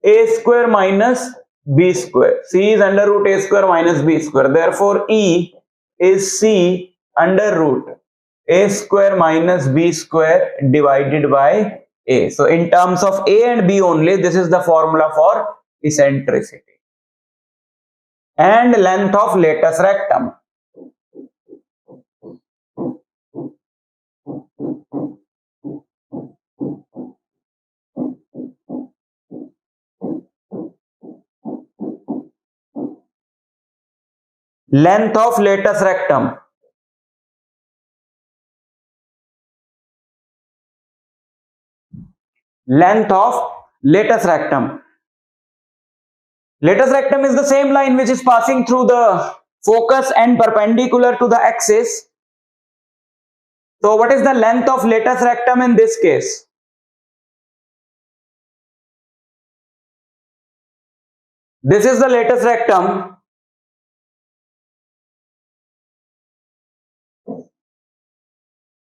a square minus b square. C is under root a square minus b square. Therefore, E is C under root a square minus b square divided by a. So, in terms of a and b only, this is the formula for eccentricity. And length of latus rectum. Length of latus rectum. Length of latus rectum. Latus rectum is the same line which is passing through the focus and perpendicular to the axis. So what is the length of latus rectum in this case? This is the latus rectum.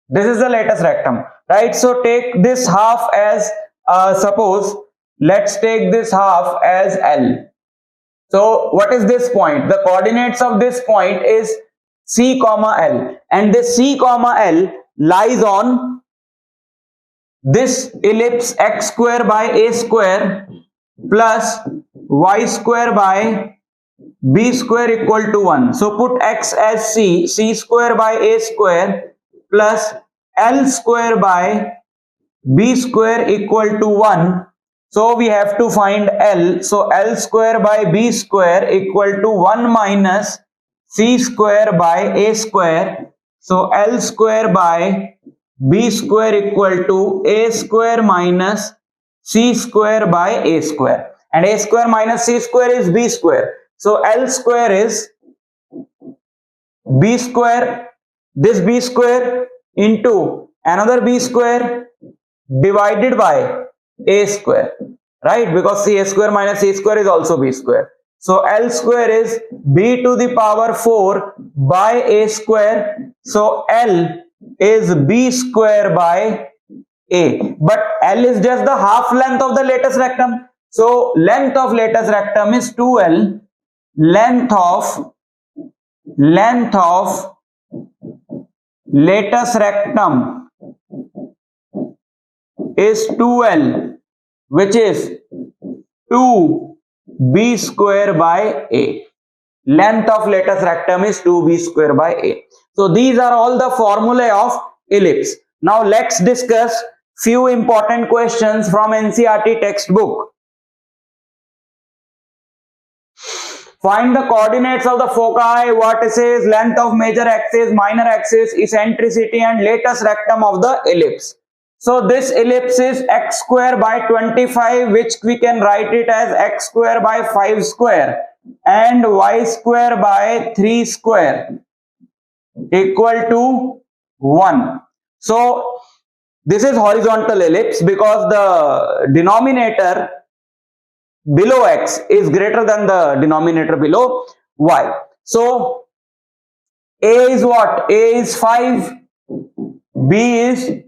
This is the latus rectum, right? So take this half as, suppose, let's take this half as L. So what is this point? The coordinates of this point is C comma L, and this C comma L lies on this ellipse x square by a square plus y square by b square equal to 1. So put x as C, C square by a square plus L square by b square equal to 1. So we have to find L. So L square by b square equal to 1 minus C square by a square. So L square by b square equal to a square minus C square by a square. And a square minus C square is b square. So L square is b square, this b square into another b square divided by a square, right? Because C a square minus C square is also b square. So L square is b to the power 4 by a square. So L is b square by a. But L is just the half length of the latus rectum. So length of latus rectum is 2L. Length of latus rectum is 2L, which is 2B square by A. Length of latus rectum is 2B square by A. So these are all the formulae of ellipse. Now let's discuss few important questions from NCERT textbook. Find the coordinates of the foci, vertices, length of major axis, minor axis, eccentricity and latus rectum of the ellipse. So this ellipse is x square by 25, which we can write it as x square by 5 square and y square by 3 square equal to 1. So this is horizontal ellipse because the denominator below x is greater than the denominator below y. So A is what? A is 5, B is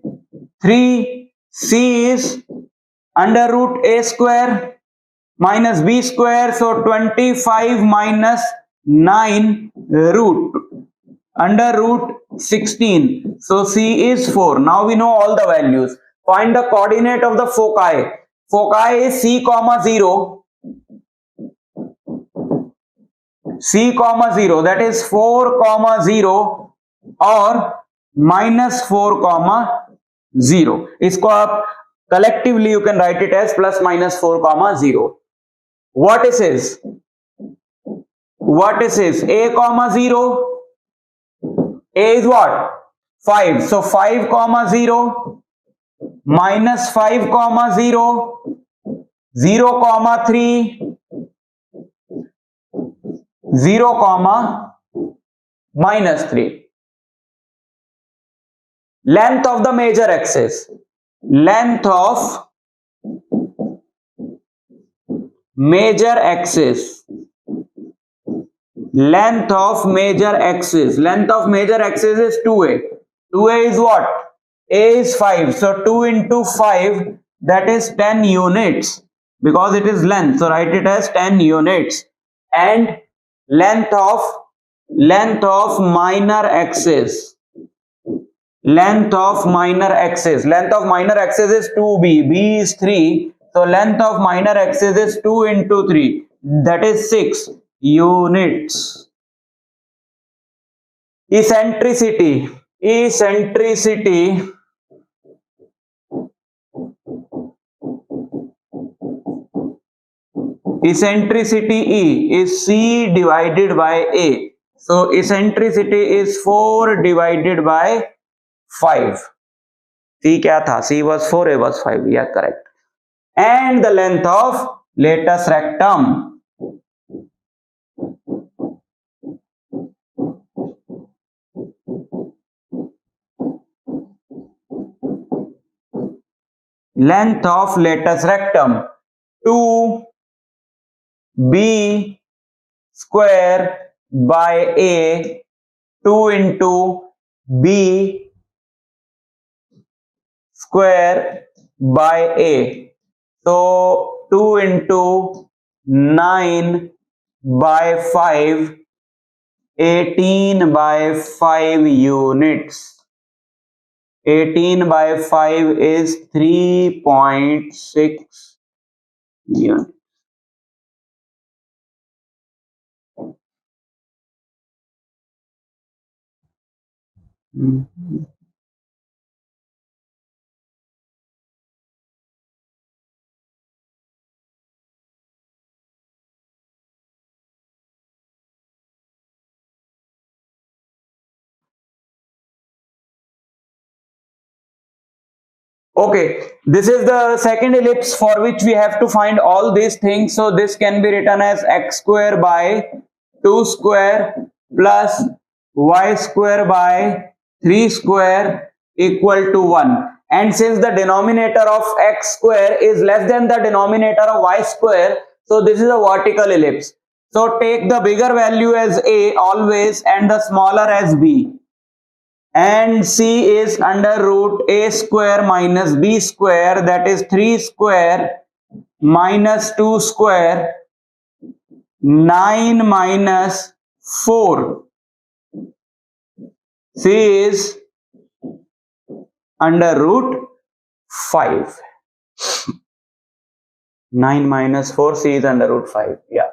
3, C is under root A square minus B square. So 25 minus 9 root under root 16. So C is 4. Now we know all the values. Find the coordinate of the foci. Foci is C comma 0. C comma 0, that is 4 comma 0 or minus 4 comma 0. इसको आप collectively you can write it as plus minus 4 comma 0. Vertices. Vertices A comma 0. A is what? 5. So 5 comma 0 minus 5 comma 0, 0 comma 3, 0 comma minus 3. Length of the major axis. Length of major axis. Length of major axis. Length of major axis is 2A. 2A is what? A is 5. So 2 into 5, that is 10 units because it is length. So write it as 10 units. And length of minor axis. Length of minor axis. Length of minor axis is 2B. B is 3. So length of minor axis is 2 into 3. That is 6 units. Eccentricity. Eccentricity E is C divided by A. So eccentricity is 4 divided by 5. C क्या था? C was 4, A was 5. Yeah, correct. And the length of latus rectum. Length of latus rectum 2B square by A, 2 into B square by A. So 2 into 9 by 5, 18 by 5 units. 18 by 5 is 3.6 units. Okay, this is the second ellipse for which we have to find all these things. So this can be written as x square by 2 square plus y square by 3 square equal to 1. And since the denominator of x square is less than the denominator of y square, so this is a vertical ellipse. So take the bigger value as A always and the smaller as B. And C is under root A square minus B square, that is 3 square minus 2 square, 9 minus 4. C is under root 5. 9 minus 4c is under root 5. Yeah,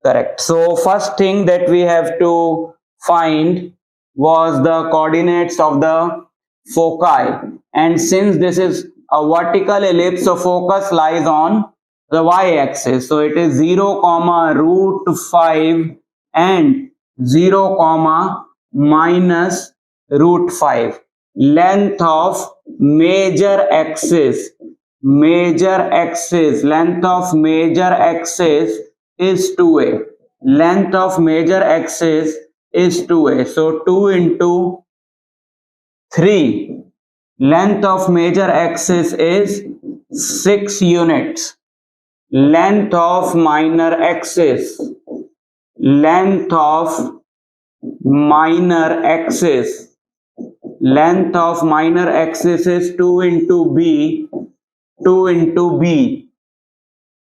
correct. So first thing that we have to find was the coordinates of the foci, and since this is a vertical ellipse, so focus lies on the y-axis. So it is 0 comma root 5 and 0 comma minus root 5. Length of major axis, length of major axis is 2a. Length of major axis is 2a. So 2 into 3. Length of major axis is 6 units. Length of minor axis, length of minor axis is 2 into b,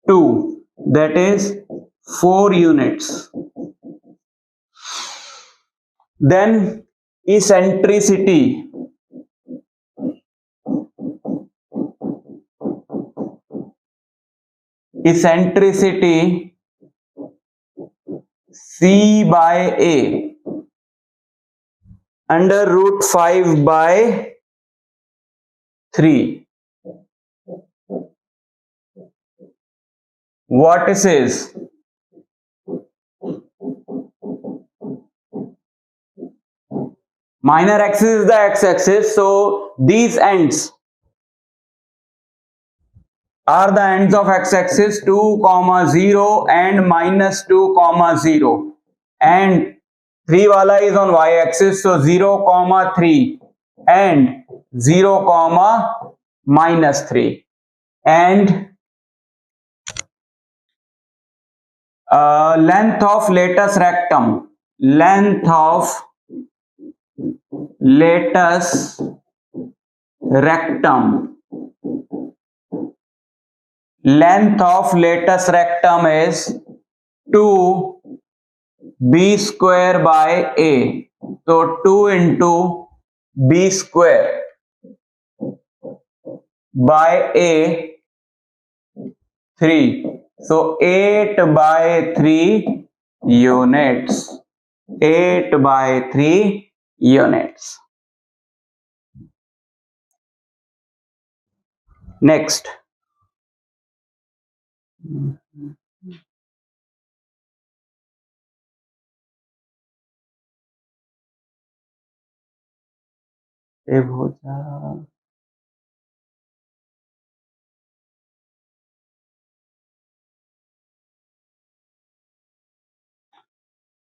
2, that is 4 units. Then eccentricity, c by a under root 5 by 3. What is this? Minor axis is the x-axis, so these ends are the ends of x-axis 2, 0 and minus 2, 0, and 3 wala is on y-axis, so 0, 3 and 0, minus 3, and length of latus rectum, length of latus rectum is 2b square by a. So 2 into b square by a 3. So 8 by 3 units. 8 by 3 units. Next.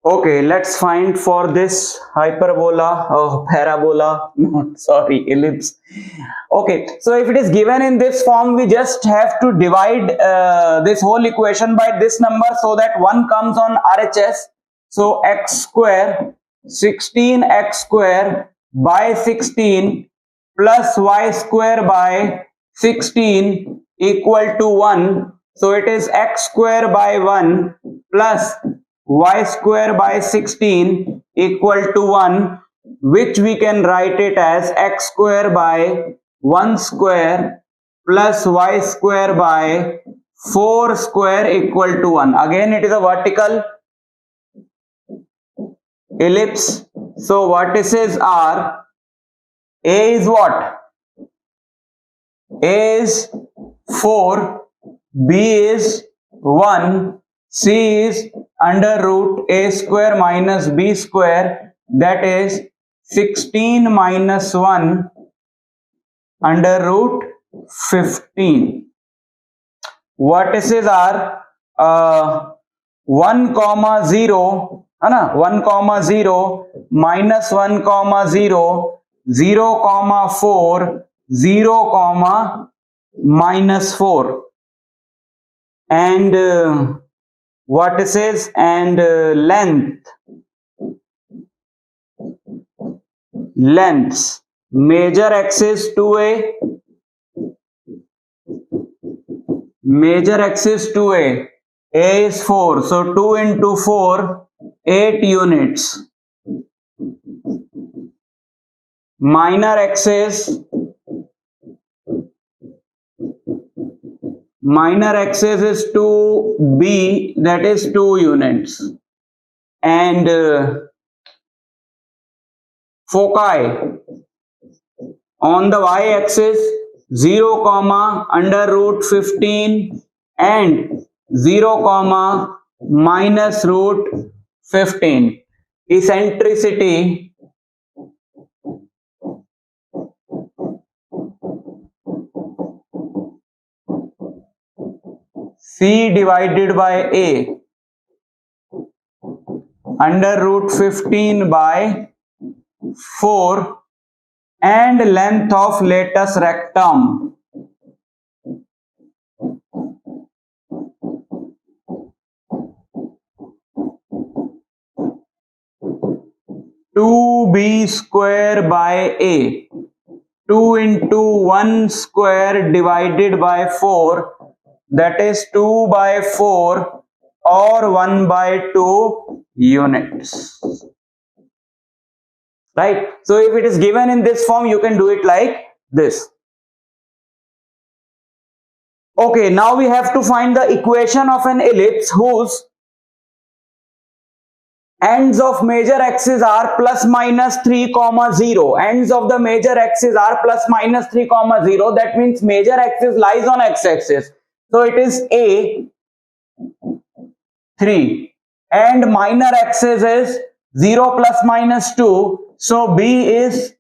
Okay, let's find for this hyperbola or parabola, no, sorry, ellipse. Okay, so if it is given in this form, we just have to divide this whole equation by this number so that 1 comes on RHS. So x square, 16x square by 16 plus y square by 16 equal to 1. So it is x square by 1 plus y square by 16 equal to 1, which we can write it as x square by 1 square plus y square by 4 square equal to 1. Again, it is a vertical ellipse. So vertices are, A is what? A is 4, B is 1, C is under root a square minus b square, that is 16 minus 1 under root 15. Vertices are 1, 0, 1, 0, minus 1, 0, 0, 4, 0, minus 4, and vertices and lengths. Major axis 2a, major axis 2a, a is 4, so 2 into 4, 8 units. Minor axis minor axis is 2b, that is 2 units, and foci on the y-axis 0 comma under root 15 and 0 comma minus root 15. Eccentricity C divided by A under root 15 by 4 and length of latus rectum 2b square by A, 2 into 1 square divided by 4, that is 2 by 4 or 1 by 2 units. Right? So if it is given in this form, you can do it like this. Okay, now we have to find the equation of an ellipse whose ends of major axis are plus minus 3 comma 0. Ends of the major axis are plus minus 3 comma 0. That means major axis lies on x-axis. So it is A 3 and minor axis is 0 plus minus 2. So B is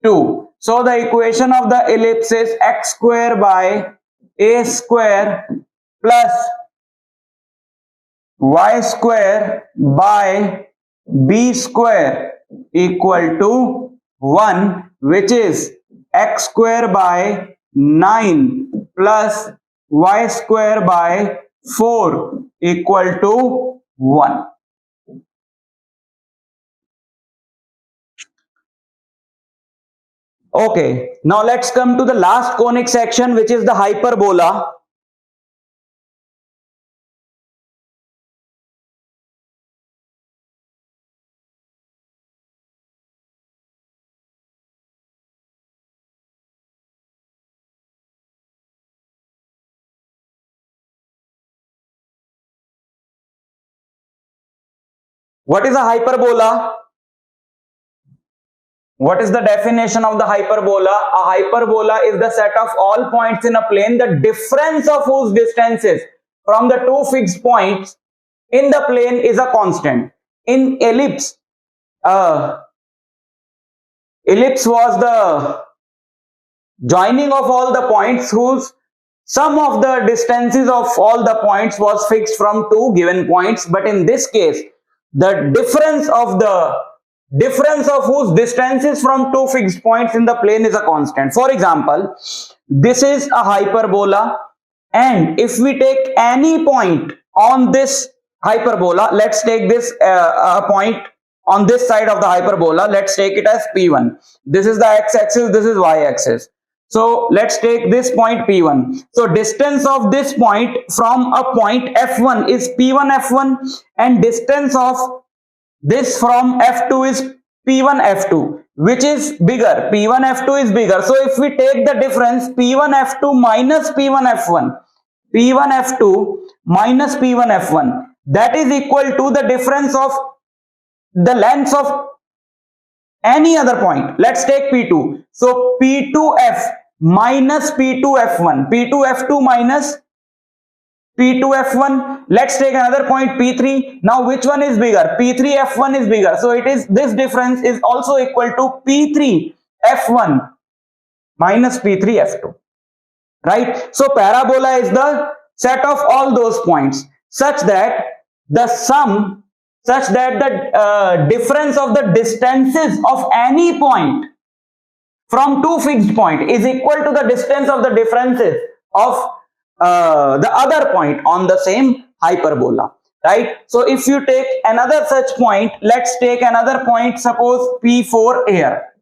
2. So the equation of the ellipse is x square by A square plus y square by b square equal to 1, which is x square by 9 plus y square by 4 equal to 1. Okay, now let's come to the last conic section, which is the hyperbola. What is a hyperbola? What is the definition of the hyperbola? A hyperbola is the set of all points in a plane, the difference of whose distances from the two fixed points in the plane is a constant. In ellipse, ellipse was the joining of all the points whose sum of the distances of all the points was fixed from two given points. But in this case, the difference of whose distances from two fixed points in the plane is a constant. For example, this is a hyperbola, and if we take any point on this hyperbola, let's take this point on this side of the hyperbola, let's take it as P1. This is the x-axis, this is y-axis. So let's take this point P1. So distance of this point from a point F1 is P1 F1, and distance of this from F2 is P1 F2. Which is bigger? P1 F2 is bigger. So if we take the difference P1 F2 minus P1 F1, P1 F2 minus P1 F1, that is equal to the difference of the lengths of any other point. Let's take P2. So P2F minus P2F1, P2F2 minus P2F1. Let's take another point P3. Now which one is bigger? P3F1 is bigger. So it is, this difference is also equal to P3F1 minus P3F2. Right? So parabola is the set of all those points such that the sum, such that the difference of the distances of any point from two fixed points is equal to the distance of the differences of the other point on the same hyperbola. Right? So if you take another such point, let's take another point, suppose P4 here.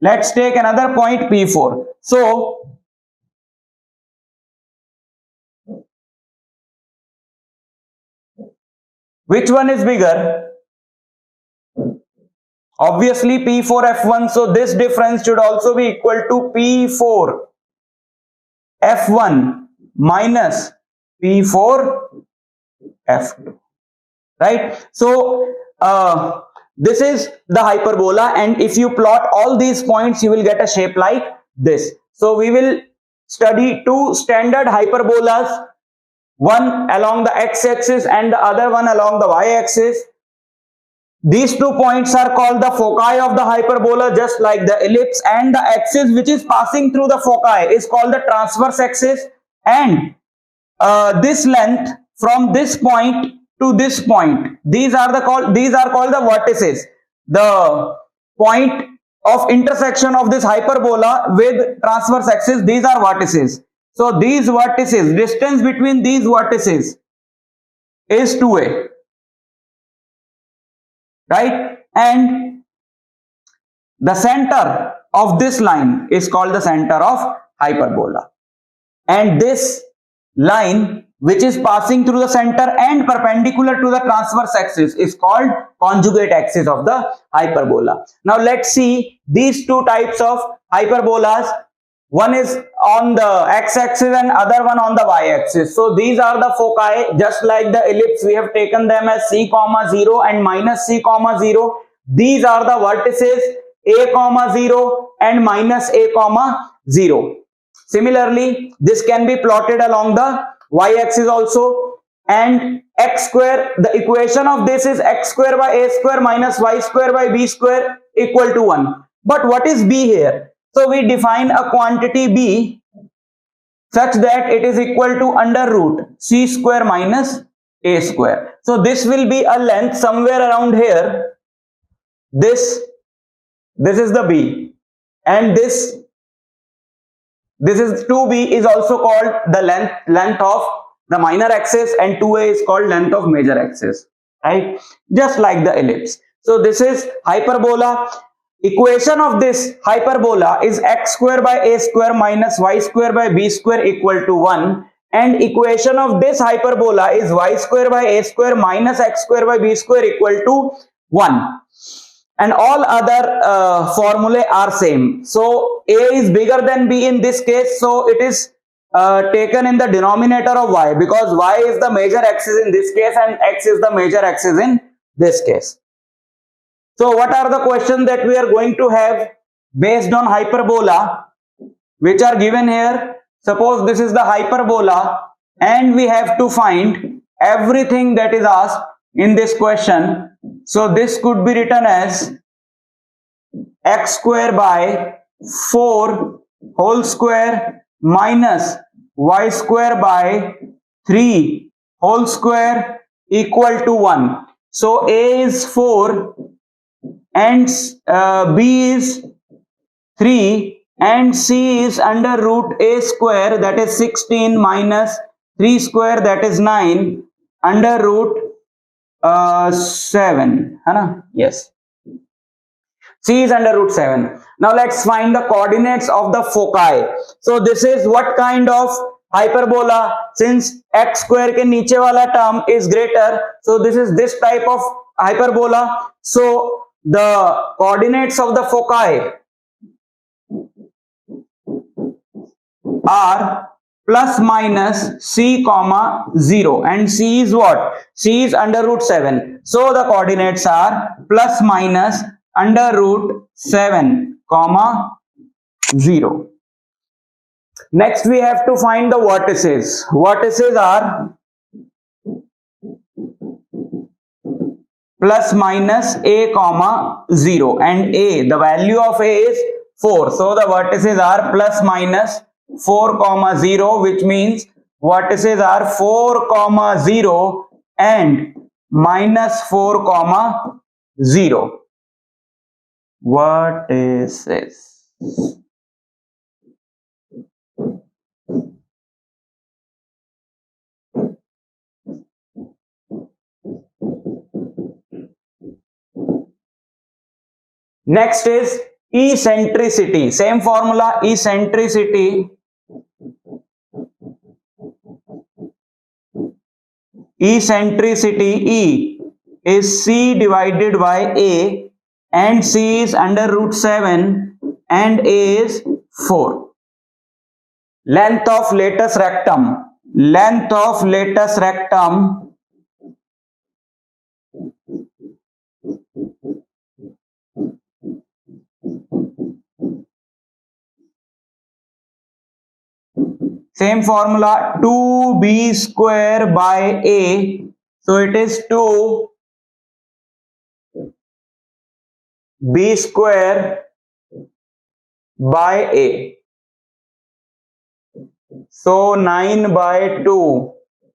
Let's take another point P4. So which one is bigger? Obviously P4 F1. So this difference should also be equal to P4 F1 minus P4F2, right? So this is the hyperbola, and if you plot all these points, you will get a shape like this. So we will study two standard hyperbolas, one along the x-axis and the other one along the y-axis. These 2 points are called the foci of the hyperbola, just like the ellipse, and the axis which is passing through the foci is called the transverse axis, and this length from this point to this point, these are called the vertices. The point of intersection of this hyperbola with transverse axis, these are vertices. So these vertices, distance between these vertices is 2a, right? And the center of this line is called the center of hyperbola, and this line which is passing through the center and perpendicular to the transverse axis is called conjugate axis of the hyperbola. Now let's see these two types of hyperbolas. One is on the x-axis and other one on the y-axis. So these are the foci, just like the ellipse, we have taken them as c, 0 and minus c, 0. These are the vertices a, 0 and minus a, 0. Similarly, this can be plotted along the y-axis also, and x square, the equation of this is x square by a square minus y square by b square equal to 1. But what is b here? So we define a quantity b such that it is equal to under root c square minus a square. So this will be a length somewhere around here. This is the b, and this is 2b is also called the length of the minor axis, and 2a is called length of major axis, right? Just like the ellipse. So this is hyperbola. Equation of this hyperbola is x square by a square minus y square by b square equal to 1, and equation of this hyperbola is y square by a square minus x square by b square equal to 1. And all other formulae are same. So a is bigger than b in this case, so it is taken in the denominator of y, because y is the major axis in this case and x is the major axis in this case. So what are the questions that we are going to have based on hyperbola, which are given here? Suppose this is the hyperbola and we have to find everything that is asked in this question. So this could be written as x square by 4 whole square minus y square by 3 whole square equal to 1. So a is 4 and b is 3 and c is under root a square, that is 16, minus 3 square, that is 9, under root 7, yes, c is under root 7. Now let's find the coordinates of the foci. So this is what kind of hyperbola, since x square ke niche wala term is greater, so this is this type of hyperbola. So the coordinates of the foci are plus minus c, 0, and c is what? C is under root 7. So the coordinates are plus minus under root 7, 0. Next we have to find the vertices. Vertices are plus minus a, 0, and a, the value of a is 4. So the vertices are plus minus 4, 0, which means vertices are 4, 0 and minus 4, 0. Vertices. Next is eccentricity. Same formula, eccentricity. Eccentricity, E is c divided by a, and c is under root 7 and a is 4. Length of latus rectum length of latus rectum same formula 2b square by a, so it is 2b square by a, so 9 by 2,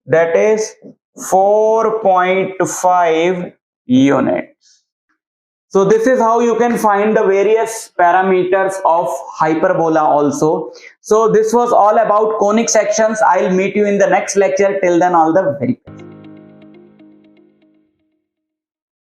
that is 4.5 units. So this is how you can find the various parameters of hyperbola also. So this was all about conic sections. I'll meet you in the next lecture. Till then, all the very best.